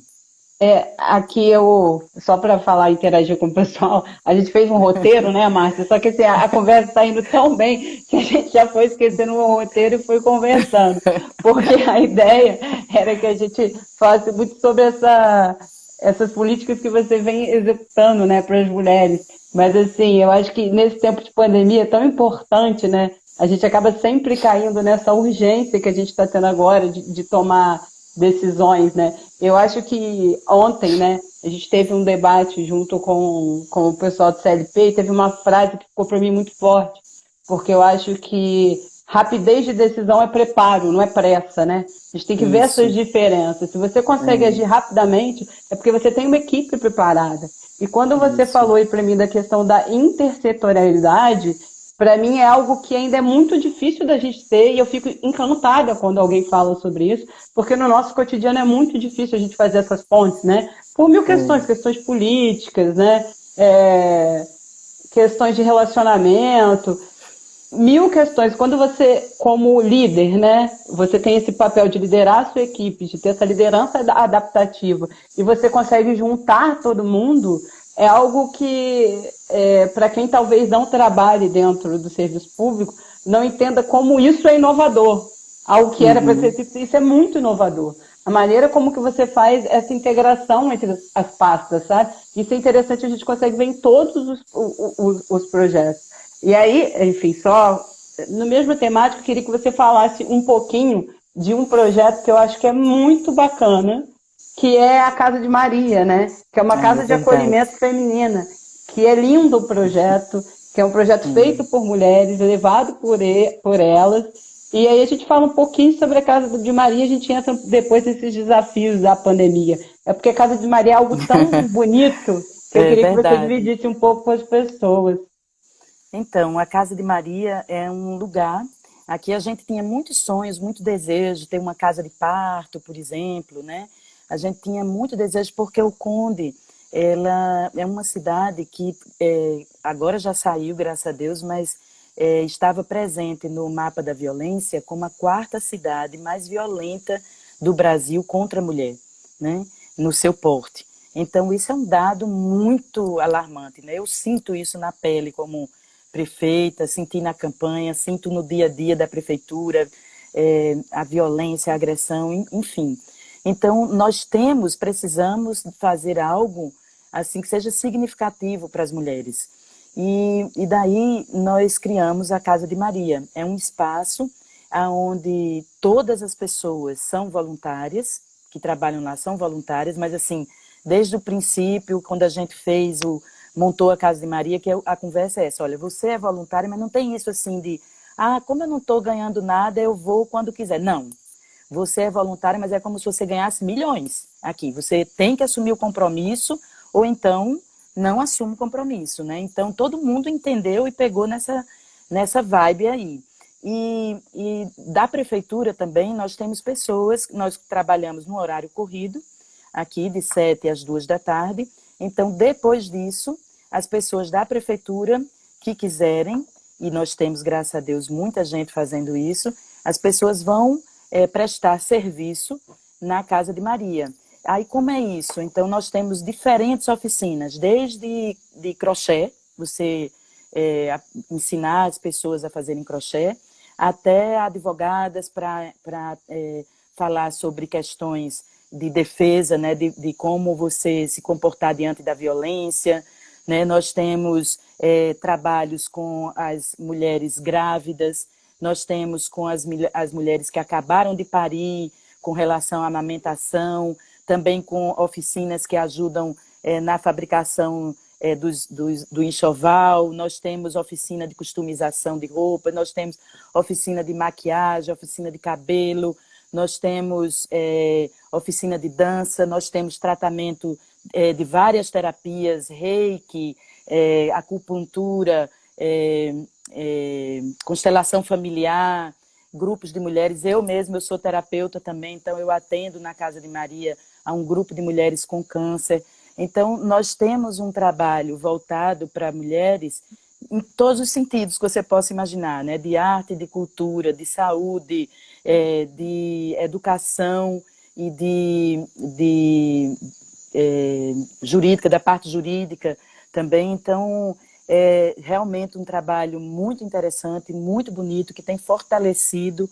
aqui eu, só para falar e interagir com o pessoal, a gente fez um roteiro, né, Márcia? Só que assim, a conversa está indo tão bem que a gente já foi esquecendo o roteiro e foi conversando. Porque a ideia era que a gente falasse muito sobre essas políticas que você vem executando, né, para as mulheres. Mas assim, eu acho que nesse tempo de pandemia é tão importante, né? A gente acaba sempre caindo nessa urgência que a gente está tendo agora de tomar decisões, né? Eu acho que ontem, né, a gente teve um debate junto com o pessoal do CLP e teve uma frase que ficou para mim muito forte, porque eu acho que rapidez de decisão é preparo, não é pressa, né? A gente tem que ver essas Isso. diferenças. Se você consegue agir É, rapidamente, é porque você tem uma equipe preparada. E quando você isso. falou aí para mim da questão da intersetorialidade, para mim é algo que ainda é muito difícil da gente ter e eu fico encantada quando alguém fala sobre isso, porque no nosso cotidiano é muito difícil a gente fazer essas pontes, né? Por mil questões, É. questões políticas, né? É, questões de relacionamento, mil questões. Quando você, como líder, né, você tem esse papel de liderar a sua equipe, de ter essa liderança adaptativa, e você consegue juntar todo mundo, é algo que, para quem talvez não trabalhe dentro do serviço público, não entenda como isso é inovador. Algo que era para ser Uhum. simples, isso é muito inovador. A maneira como que você faz essa integração entre as pastas, sabe? Isso é interessante, a gente consegue ver em todos os projetos. E aí, enfim, só no mesmo temático, eu queria que você falasse um pouquinho de um projeto que eu acho que é muito bacana, que é a Casa de Maria, né? Que é uma Ah, é casa de verdade. acolhimento feminina, que é lindo o projeto, que é um projeto feito por mulheres, levado por elas. E aí a gente fala um pouquinho sobre a Casa de Maria, a gente entra depois nesses desafios da pandemia. É porque a Casa de Maria é algo tão bonito que eu É queria que você verdade. dividisse um pouco com as pessoas. Então, a Casa de Maria é um lugar. Aqui a gente tinha muitos sonhos, muito desejo de ter uma casa de parto, por exemplo, né? A gente tinha muito desejo porque o Conde, ela é uma cidade que agora já saiu, graças a Deus, mas estava presente no mapa da violência como a quarta cidade mais violenta do Brasil contra a mulher, né? No seu porte. Então, isso é um dado muito alarmante, né? Eu sinto isso na pele como prefeita, senti na campanha, sinto no dia a dia da prefeitura, a violência, a agressão, enfim. Então, nós precisamos fazer algo assim que seja significativo para as mulheres. E daí nós criamos a Casa de Maria. É um espaço onde todas as pessoas são voluntárias, que trabalham lá são voluntárias, mas assim, desde o princípio, quando a gente montou a Casa de Maria, que a conversa é essa, olha, você é voluntária, mas não tem isso assim de, como eu não estou ganhando nada, eu vou quando quiser. Não, você é voluntária, mas é como se você ganhasse milhões aqui. Você tem que assumir o compromisso, ou então não assume compromisso, né? Então, todo mundo entendeu e pegou nessa vibe aí. E da prefeitura também, nós temos pessoas, nós trabalhamos no horário corrido, aqui de 7 às 2 da tarde. Então, depois disso, as pessoas da prefeitura que quiserem, e nós temos, graças a Deus, muita gente fazendo isso, as pessoas vão prestar serviço na Casa de Maria. Aí, como é isso? Então, nós temos diferentes oficinas, desde de crochê, você ensinar as pessoas a fazerem crochê, até advogadas para falar sobre questões de defesa, né, de como você se comportar diante da violência, né? Nós temos trabalhos com as mulheres grávidas, nós temos com as mulheres que acabaram de parir, com relação à amamentação, também com oficinas que ajudam na fabricação do enxoval, nós temos oficina de customização de roupa, nós temos oficina de maquiagem, oficina de cabelo, nós temos oficina de dança, nós temos tratamento de várias terapias, reiki, acupuntura, constelação familiar, grupos de mulheres. Eu mesma, eu sou terapeuta também, então eu atendo na Casa de Maria a um grupo de mulheres com câncer. Então, nós temos um trabalho voltado para mulheres em todos os sentidos que você possa imaginar, né? De arte, de cultura, de saúde, de educação e jurídica, da parte jurídica também. Então, é realmente um trabalho muito interessante, muito bonito, que tem fortalecido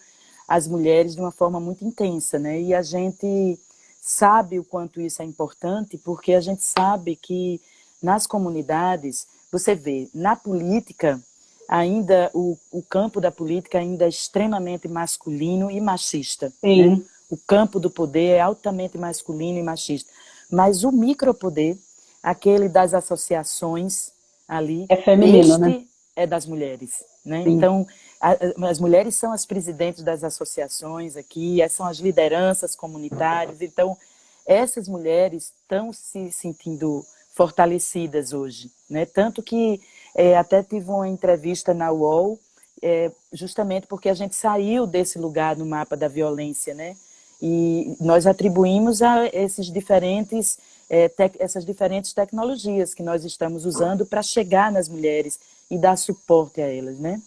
as mulheres de uma forma muito intensa, né? E a gente sabe o quanto isso é importante, porque a gente sabe que nas comunidades, você vê, na política, ainda o campo da política ainda é extremamente masculino e machista. Né? Sim. O campo do poder é altamente masculino e machista. Mas o micropoder, aquele das associações ali, É feminino, né? este é das mulheres. Né? Sim. Então, as mulheres são as presidentes das associações aqui, são as lideranças comunitárias. Então, essas mulheres estão se sentindo fortalecidas hoje. Né? Tanto que até tive uma entrevista na UOL, justamente porque a gente saiu desse lugar no mapa da violência, né? E nós atribuímos a essas diferentes tecnologias que nós estamos usando para chegar nas mulheres e dar suporte a elas, né?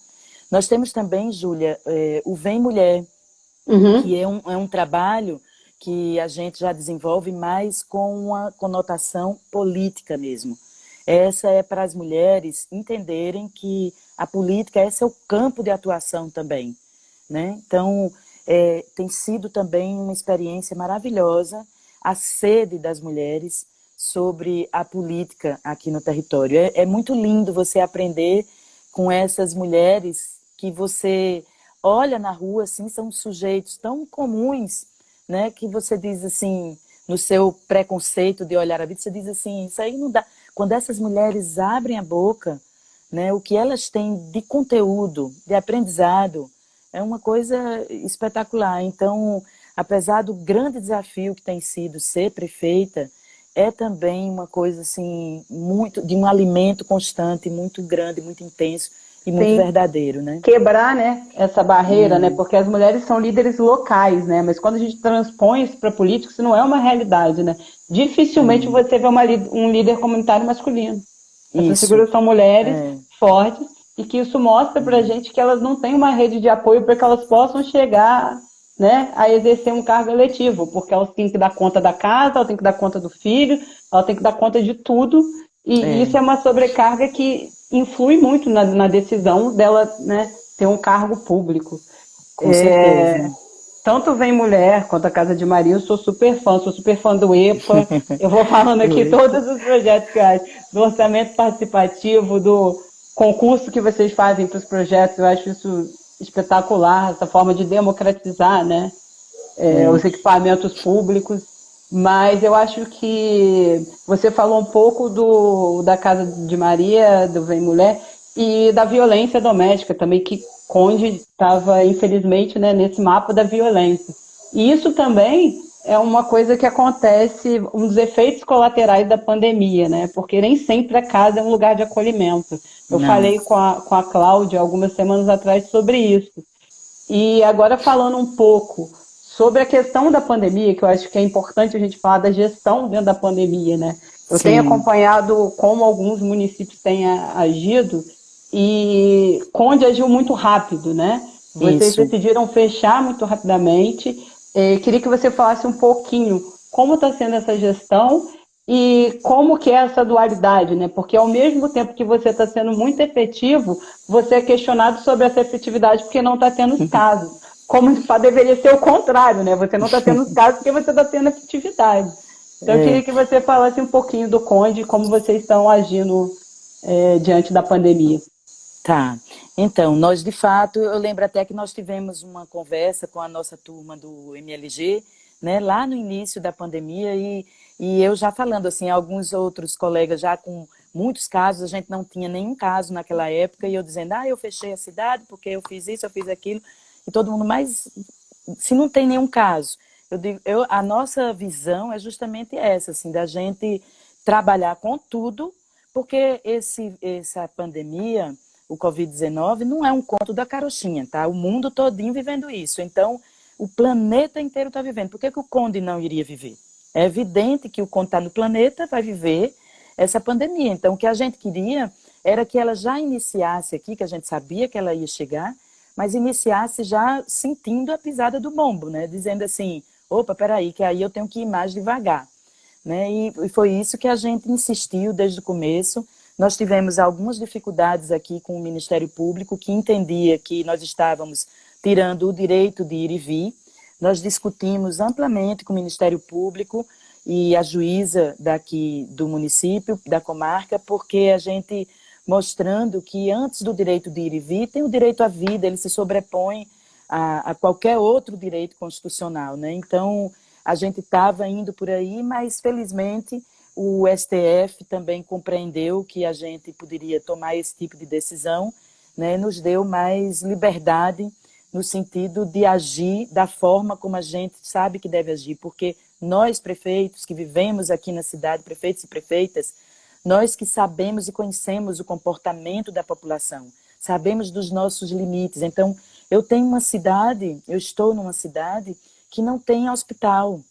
Nós temos também, Júlia, o Vem Mulher, que é um trabalho que a gente já desenvolve mais com uma conotação política mesmo. Essa é para as mulheres entenderem que a política, esse é o campo de atuação também. Né? Então, tem sido também uma experiência maravilhosa a sede das mulheres sobre a política aqui no território. É muito lindo você aprender com essas mulheres que você olha na rua, assim, são sujeitos tão comuns, né, que você diz assim, no seu preconceito de olhar a vida, você diz assim, isso aí não dá. Quando essas mulheres abrem a boca, né, o que elas têm de conteúdo, de aprendizado, é uma coisa espetacular. Então, apesar do grande desafio que tem sido ser prefeita, é também uma coisa assim, muito, de um alimento constante, muito grande, muito intenso e muito Sim. verdadeiro, né? Quebrar, né, essa barreira, né, porque as mulheres são líderes locais, né, mas quando a gente transpõe isso para político, isso não é uma realidade, né? Dificilmente você vê um líder comunitário masculino. Essas Isso. figuras são mulheres fortes e que isso mostra para a gente que elas não têm uma rede de apoio para que elas possam chegar, né, a exercer um cargo eletivo, porque elas têm que dar conta da casa, elas têm que dar conta do filho, elas têm que dar conta de tudo, e isso é uma sobrecarga que influi muito na decisão dela, né, ter um cargo público. Com certeza. Tanto Vem Mulher quanto a Casa de Maria, eu sou super fã do EPA, eu vou falando aqui todos os projetos que eu acho, do orçamento participativo, do concurso que vocês fazem para os projetos, eu acho isso espetacular, essa forma de democratizar, né, os equipamentos públicos. Mas eu acho que você falou um pouco da Casa de Maria, do Vem Mulher, e da violência doméstica também, que Conde estava, infelizmente, né, nesse mapa da violência. E isso também é uma coisa que acontece, um dos efeitos colaterais da pandemia, né? Porque nem sempre a casa é um lugar de acolhimento. Eu Não. falei com a Cláudia algumas semanas atrás sobre isso. E agora falando um pouco sobre a questão da pandemia, que eu acho que é importante a gente falar da gestão dentro da pandemia, né? Eu tenho Sim, acompanhado como alguns municípios têm agido e Conde agiu muito rápido, né? Vocês isso. decidiram fechar muito rapidamente. Queria que você falasse um pouquinho como está sendo essa gestão e como que é essa dualidade, né? Porque ao mesmo tempo que você está sendo muito efetivo, você é questionado sobre essa efetividade porque não está tendo os casos. Como deveria ser o contrário, né? Você não está tendo os casos porque você está tendo efetividade. Então, eu É, queria que você falasse um pouquinho do Conde e como vocês estão agindo diante da pandemia. tá. Então, nós de fato, eu lembro até que nós tivemos uma conversa com a nossa turma do MLG, né, lá no início da pandemia, e eu já falando assim, alguns outros colegas já com muitos casos, a gente não tinha nenhum caso naquela época, e eu dizendo, eu fechei a cidade porque eu fiz isso, eu fiz aquilo, e todo mundo, mas se não tem nenhum caso, eu digo, a nossa visão é justamente essa, assim, da gente trabalhar com tudo, porque essa pandemia, o Covid-19, não é um conto da carochinha, tá? O mundo todinho vivendo isso. Então, o planeta inteiro está vivendo. Por que, que o Conde não iria viver? É evidente que o Conde está no planeta, vai viver essa pandemia. Então, o que a gente queria era que ela já iniciasse aqui, que a gente sabia que ela ia chegar, mas iniciasse já sentindo a pisada do bombo, né? Dizendo assim, opa, peraí, que aí eu tenho que ir mais devagar. Né? E foi isso que a gente insistiu desde o começo. Nós tivemos algumas dificuldades aqui com o Ministério Público, que entendia que nós estávamos tirando o direito de ir e vir. Nós discutimos amplamente com o Ministério Público e a juíza daqui do município, da comarca, porque a gente mostrando que antes do direito de ir e vir, tem o direito à vida, ele se sobrepõe a qualquer outro direito constitucional. Né? Então, a gente estava indo por aí, mas felizmente o STF também compreendeu que a gente poderia tomar esse tipo de decisão, né? Nos deu mais liberdade no sentido de agir da forma como a gente sabe que deve agir, porque nós, prefeitos que vivemos aqui na cidade, prefeitos e prefeitas, nós que sabemos e conhecemos o comportamento da população, sabemos dos nossos limites. Então, eu estou numa cidade que não tem hospital.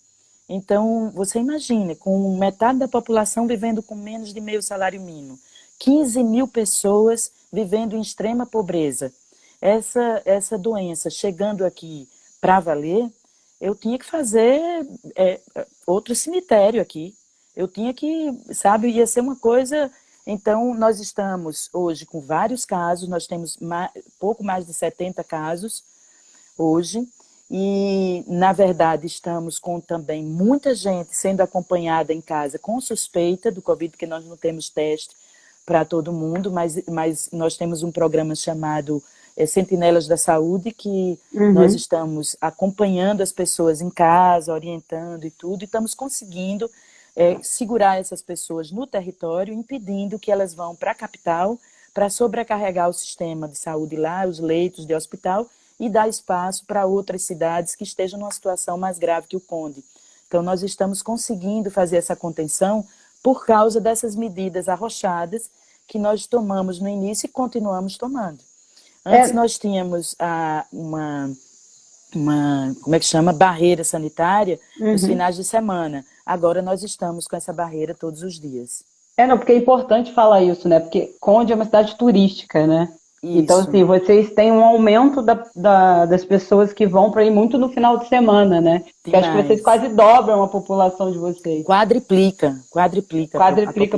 Então, você imagine, com metade da população vivendo com menos de meio salário mínimo, 15 mil pessoas vivendo em extrema pobreza. Essa doença chegando aqui para valer, eu tinha que fazer outro cemitério aqui. Eu tinha que, sabe, ia ser uma coisa. Então, nós estamos hoje com vários casos, nós temos pouco mais de 70 casos hoje, e, na verdade, estamos com também muita gente sendo acompanhada em casa com suspeita do Covid, porque nós não temos teste para todo mundo, mas nós temos um programa chamado Sentinelas da Saúde, que nós Uhum. estamos acompanhando as pessoas em casa, orientando e tudo, e estamos conseguindo segurar essas pessoas no território, impedindo que elas vão para a capital para sobrecarregar o sistema de saúde lá, os leitos de hospital, e dar espaço para outras cidades que estejam numa situação mais grave que o Conde. Então, nós estamos conseguindo fazer essa contenção por causa dessas medidas arrochadas que nós tomamos no início e continuamos tomando. Antes É, nós tínhamos como é que chama? Barreira sanitária nos uhum. finais de semana. Agora nós estamos com essa barreira todos os dias. Não, porque é importante falar isso, né? Porque Conde é uma cidade turística, né? Então, Isso, assim, vocês têm um aumento das pessoas que vão para ir muito no final de semana, né? Porque acho que vocês demais. quase dobram a população de vocês. Quadriplica a Quadriplica a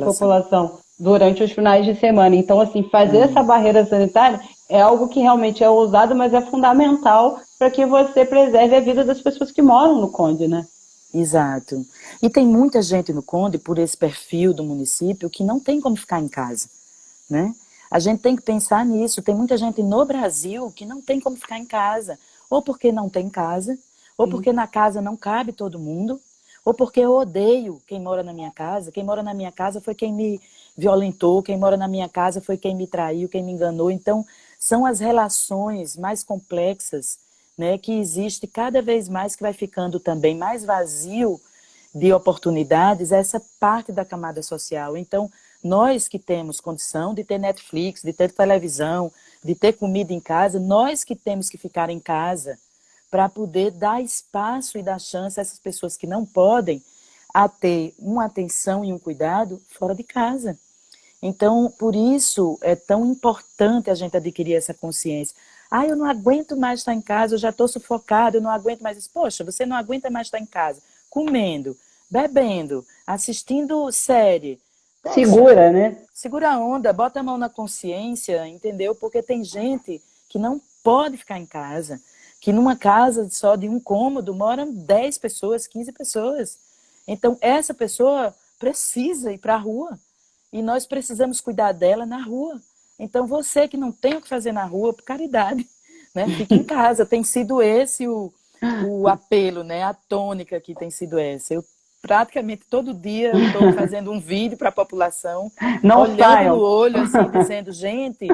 população. população durante os finais de semana. Então, assim, fazer essa barreira sanitária é algo que realmente é ousado, mas é fundamental para que você preserve a vida das pessoas que moram no Conde, né? Exato. E tem muita gente no Conde, por esse perfil do município, que não tem como ficar em casa, né? A gente tem que pensar nisso. Tem muita gente no Brasil que não tem como ficar em casa. Ou porque não tem casa, ou Sim. porque na casa não cabe todo mundo, ou porque eu odeio quem mora na minha casa. Quem mora na minha casa foi quem me violentou, quem mora na minha casa foi quem me traiu, quem me enganou. Então, são as relações mais complexas, né, que existe cada vez mais, que vai ficando também mais vazio de oportunidades, essa parte da camada social. Então, nós que temos condição de ter Netflix, de ter televisão, de ter comida em casa, nós que temos que ficar em casa para poder dar espaço e dar chance a essas pessoas que não podem a ter uma atenção e um cuidado fora de casa. Então, por isso é tão importante a gente adquirir essa consciência. Ah, eu não aguento mais estar em casa, eu já estou sufocada, eu não aguento mais isso. Poxa, você não aguenta mais estar em casa, comendo, bebendo, assistindo série. Poxa, Segura, né? segura a onda, bota a mão na consciência, entendeu? Porque tem gente que não pode ficar em casa, que numa casa só de um cômodo moram 10 pessoas, 15 pessoas. Então, essa pessoa precisa ir para a rua. E nós precisamos cuidar dela na rua. Então, você que não tem o que fazer na rua, por caridade, né? Fique em casa. Tem sido esse o apelo, né? A tônica que tem sido essa. Eu praticamente todo dia eu estou fazendo um vídeo para a população, Não olhando no saiam. olho, assim, dizendo, gente,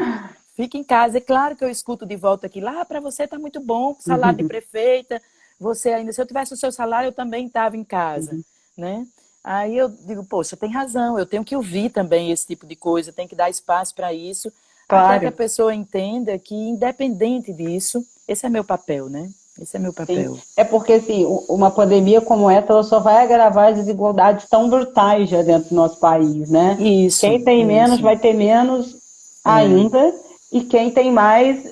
fique em casa. É claro que eu escuto de volta aqui, lá para você está muito bom, salário de prefeita, você ainda, se eu tivesse o seu salário, eu também estava em casa, né? Aí eu digo, poxa, tem razão, eu tenho que ouvir também esse tipo de coisa, tenho que dar espaço para isso, até que a Claro, pessoa entenda que, independente disso, esse é meu papel, né? Esse é meu sim. papel. É porque, assim, uma pandemia como essa, ela só vai agravar as desigualdades tão brutais já dentro do nosso país, né? Isso, Quem tem menos isso. vai ter menos É, ainda, e quem tem mais,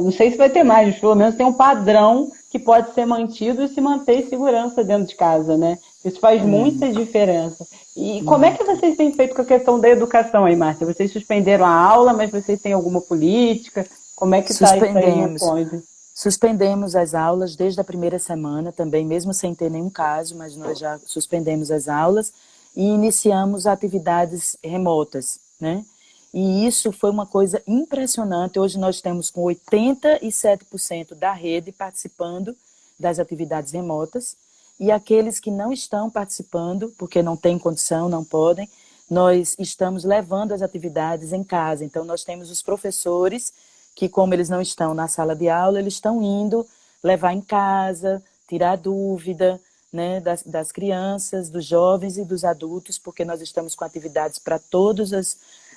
não sei se vai ter mais, mas pelo menos tem um padrão que pode ser mantido e se manter em segurança dentro de casa, né? Isso faz muita diferença. E como é que muito. vocês têm feito com a questão da educação aí, Márcia? Vocês suspenderam a aula, mas vocês têm alguma política? Como é que está isso aí no Suspendemos. Conde? Suspendemos as aulas desde a primeira semana, também, mesmo sem ter nenhum caso, mas nós já suspendemos as aulas e iniciamos atividades remotas, né? E isso foi uma coisa impressionante. Hoje nós temos com 87% da rede participando das atividades remotas, e aqueles que não estão participando, porque não têm condição, não podem, nós estamos levando as atividades em casa. Então, nós temos os professores que, como eles não estão na sala de aula, eles estão indo levar em casa, tirar dúvida, né, das crianças, dos jovens e dos adultos, porque nós estamos com atividades para todos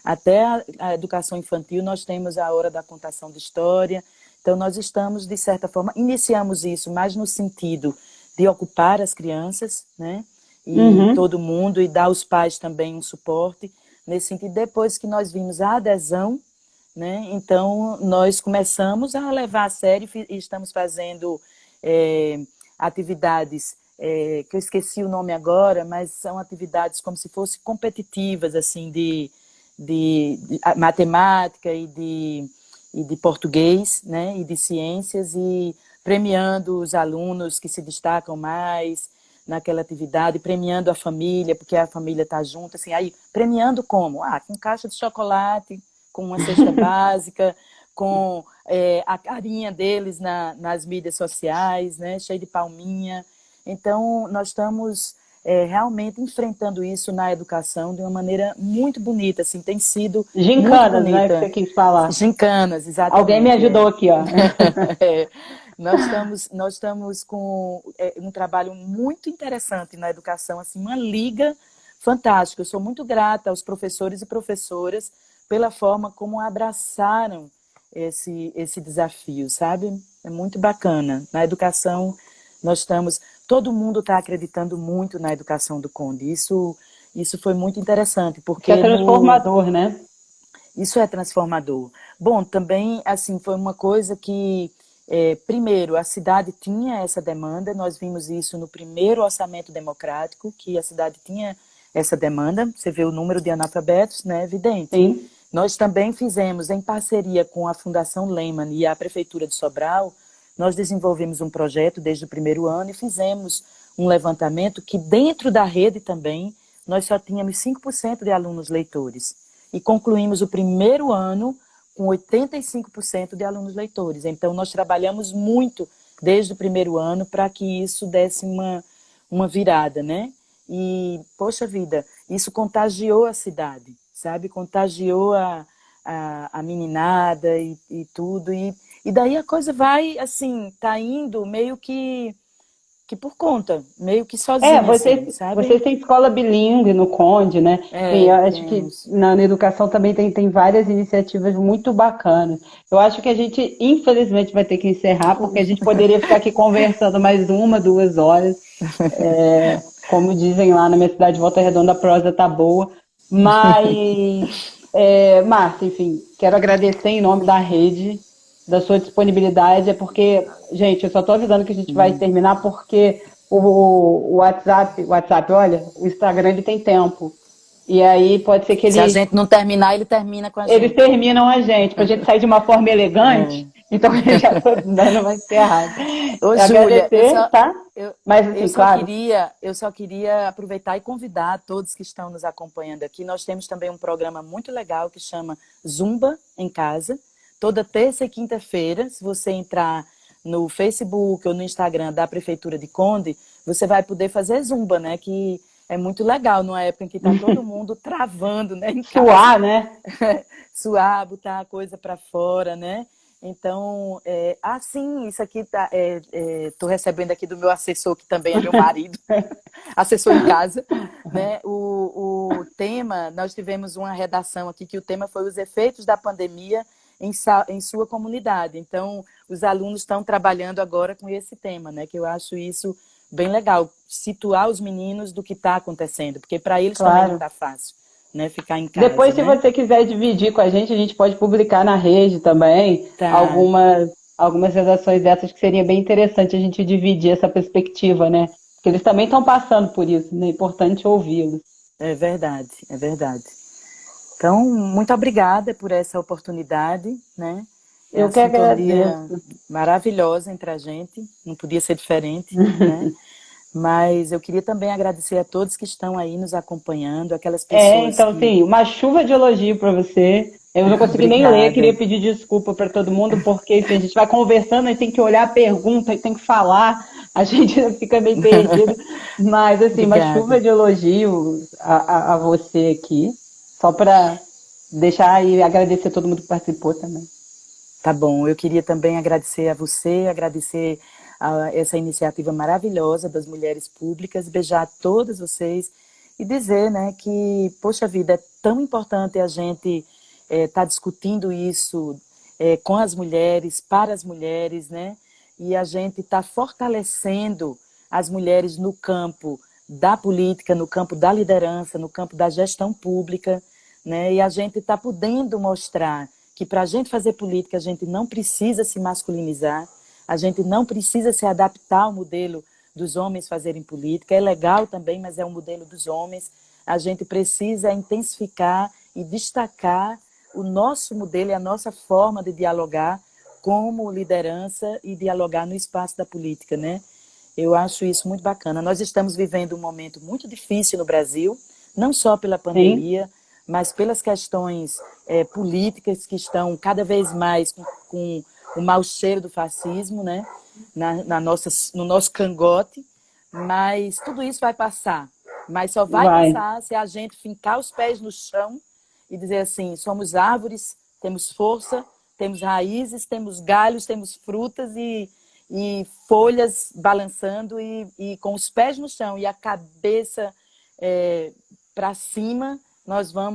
até a educação infantil, nós temos a hora da contação de história. Então, nós estamos, de certa forma, iniciamos isso mais no sentido de ocupar as crianças, né? E Uhum. todo mundo, e dar aos pais também um suporte, nesse sentido. Depois que nós vimos a adesão, né? Então, nós começamos a levar a sério e estamos fazendo atividades, que eu esqueci o nome agora, mas são atividades como se fossem competitivas, assim, de matemática e de português, né? E de ciências, e premiando os alunos que se destacam mais naquela atividade, premiando a família, porque a família está junto, assim, aí, premiando como? Ah, com caixa de chocolate, com uma cesta básica, com a carinha deles nas mídias sociais, né, cheio de palminha. Então, nós estamos realmente enfrentando isso na educação de uma maneira muito bonita, assim, tem sido muito Gincanas, né, que bonita. você quis falar. Gincanas, Alguém me exatamente. ajudou aqui, ó. É. Nós estamos com um trabalho muito interessante na educação, assim, uma liga fantástica. Eu sou muito grata aos professores e professoras pela forma como abraçaram esse desafio, sabe? É muito bacana. Na educação, nós estamos. Todo mundo está acreditando muito na educação do Conde. Isso foi muito interessante, Isso é porque transformador, né? isso é transformador. Bom, também, assim, foi uma coisa que, primeiro, a cidade tinha essa demanda, nós vimos isso no primeiro orçamento democrático, que a cidade tinha essa demanda, você vê o número de analfabetos, né, evidente. Sim. Nós também fizemos, em parceria com a Fundação Lehman e a Prefeitura de Sobral, nós desenvolvemos um projeto desde o primeiro ano e fizemos um levantamento que, dentro da rede também, nós só tínhamos 5% de alunos leitores. E concluímos o primeiro ano com 85% de alunos leitores. Então, nós trabalhamos muito desde o primeiro ano para que isso desse uma virada, né? E, poxa vida, isso contagiou a cidade, sabe? Contagiou a meninada e tudo. E daí a coisa vai, assim, tá indo meio que por conta, meio que sozinha, assim, sabe? Vocês têm escola bilíngue no Conde, né? Enfim, eu É, acho que temos. na educação também tem várias iniciativas muito bacanas. Eu acho que a gente, infelizmente, vai ter que encerrar, porque a gente poderia ficar aqui conversando mais 1, 2 horas. Como dizem lá na minha cidade, Volta Redonda, a prosa tá boa. Mas, Márcia, enfim, quero agradecer em nome da rede, da sua disponibilidade. É porque, gente, eu só tô avisando que a gente vai terminar porque o WhatsApp, olha, o Instagram ele tem tempo. E aí pode ser que Se a gente não terminar, ele termina com a eles gente. terminam a gente, para a gente sair de uma forma elegante. É. Então eu já estou dando uma encerrada. Ô, Eu Júlia, agradecer, tá? eu, Mas assim, claro, eu só queria aproveitar e convidar todos que estão nos acompanhando aqui. Nós temos também um programa muito legal que chama Zumba em Casa, toda terça e quinta-feira. Se você entrar no Facebook ou no Instagram da Prefeitura de Conde, você vai poder fazer zumba, né? Que é muito legal numa época em que está todo mundo travando, né, em casa. suar, né? Suar, botar a coisa para fora, né? Então, sim, isso aqui tô recebendo aqui do meu assessor, que também é meu marido, assessor em casa, né? O tema, nós tivemos uma redação aqui que o tema foi os efeitos da pandemia em sua comunidade. Então, os alunos estão trabalhando agora com esse tema, né? Que eu acho isso bem legal, situar os meninos do que está acontecendo, porque para eles também não Claro. está fácil, né? Ficar em casa, Depois, se né? você quiser dividir com a gente pode publicar na rede também Tá. algumas redações dessas que seria bem interessante a gente dividir essa perspectiva, né? Porque eles também estão passando por isso, né? É importante ouvi-los. É verdade, é verdade. Então, muito obrigada por essa oportunidade, né? É Eu a que sintonia agradeço. maravilhosa entre a gente, não podia ser diferente, né? Mas eu queria também agradecer a todos que estão aí nos acompanhando, aquelas pessoas Então, que. assim, uma chuva de elogio para você. Eu não consegui nem ler, Obrigada. queria pedir desculpa para todo mundo, porque enfim, a gente vai conversando, e tem que olhar a pergunta, e tem que falar, a gente fica meio perdido. Mas, assim, uma Obrigada. chuva de elogio a você aqui, só para deixar e agradecer a todo mundo que participou também. Tá bom, eu queria também agradecer a você, agradecer a essa iniciativa maravilhosa das mulheres públicas, beijar todas vocês e dizer, né, que, poxa vida, é tão importante a gente estar discutindo isso com as mulheres, para as mulheres, né, e a gente está fortalecendo as mulheres no campo da política, no campo da liderança, no campo da gestão pública, né, e a gente está podendo mostrar que para a gente fazer política a gente não precisa se masculinizar, a gente não precisa se adaptar ao modelo dos homens fazerem política. É legal também, mas é um modelo dos homens. A gente precisa intensificar e destacar o nosso modelo e a nossa forma de dialogar como liderança e dialogar no espaço da política, né? Eu acho isso muito bacana. Nós estamos vivendo um momento muito difícil no Brasil, não só pela Sim, pandemia, mas pelas questões políticas que estão cada vez mais com o mau cheiro do fascismo, né? No nosso cangote. Mas tudo isso vai passar. Mas só vai vai. passar se a gente fincar os pés no chão e dizer assim: somos árvores, temos força, temos raízes, temos galhos, temos frutas e folhas balançando e com os pés no chão e a cabeça para cima, nós vamos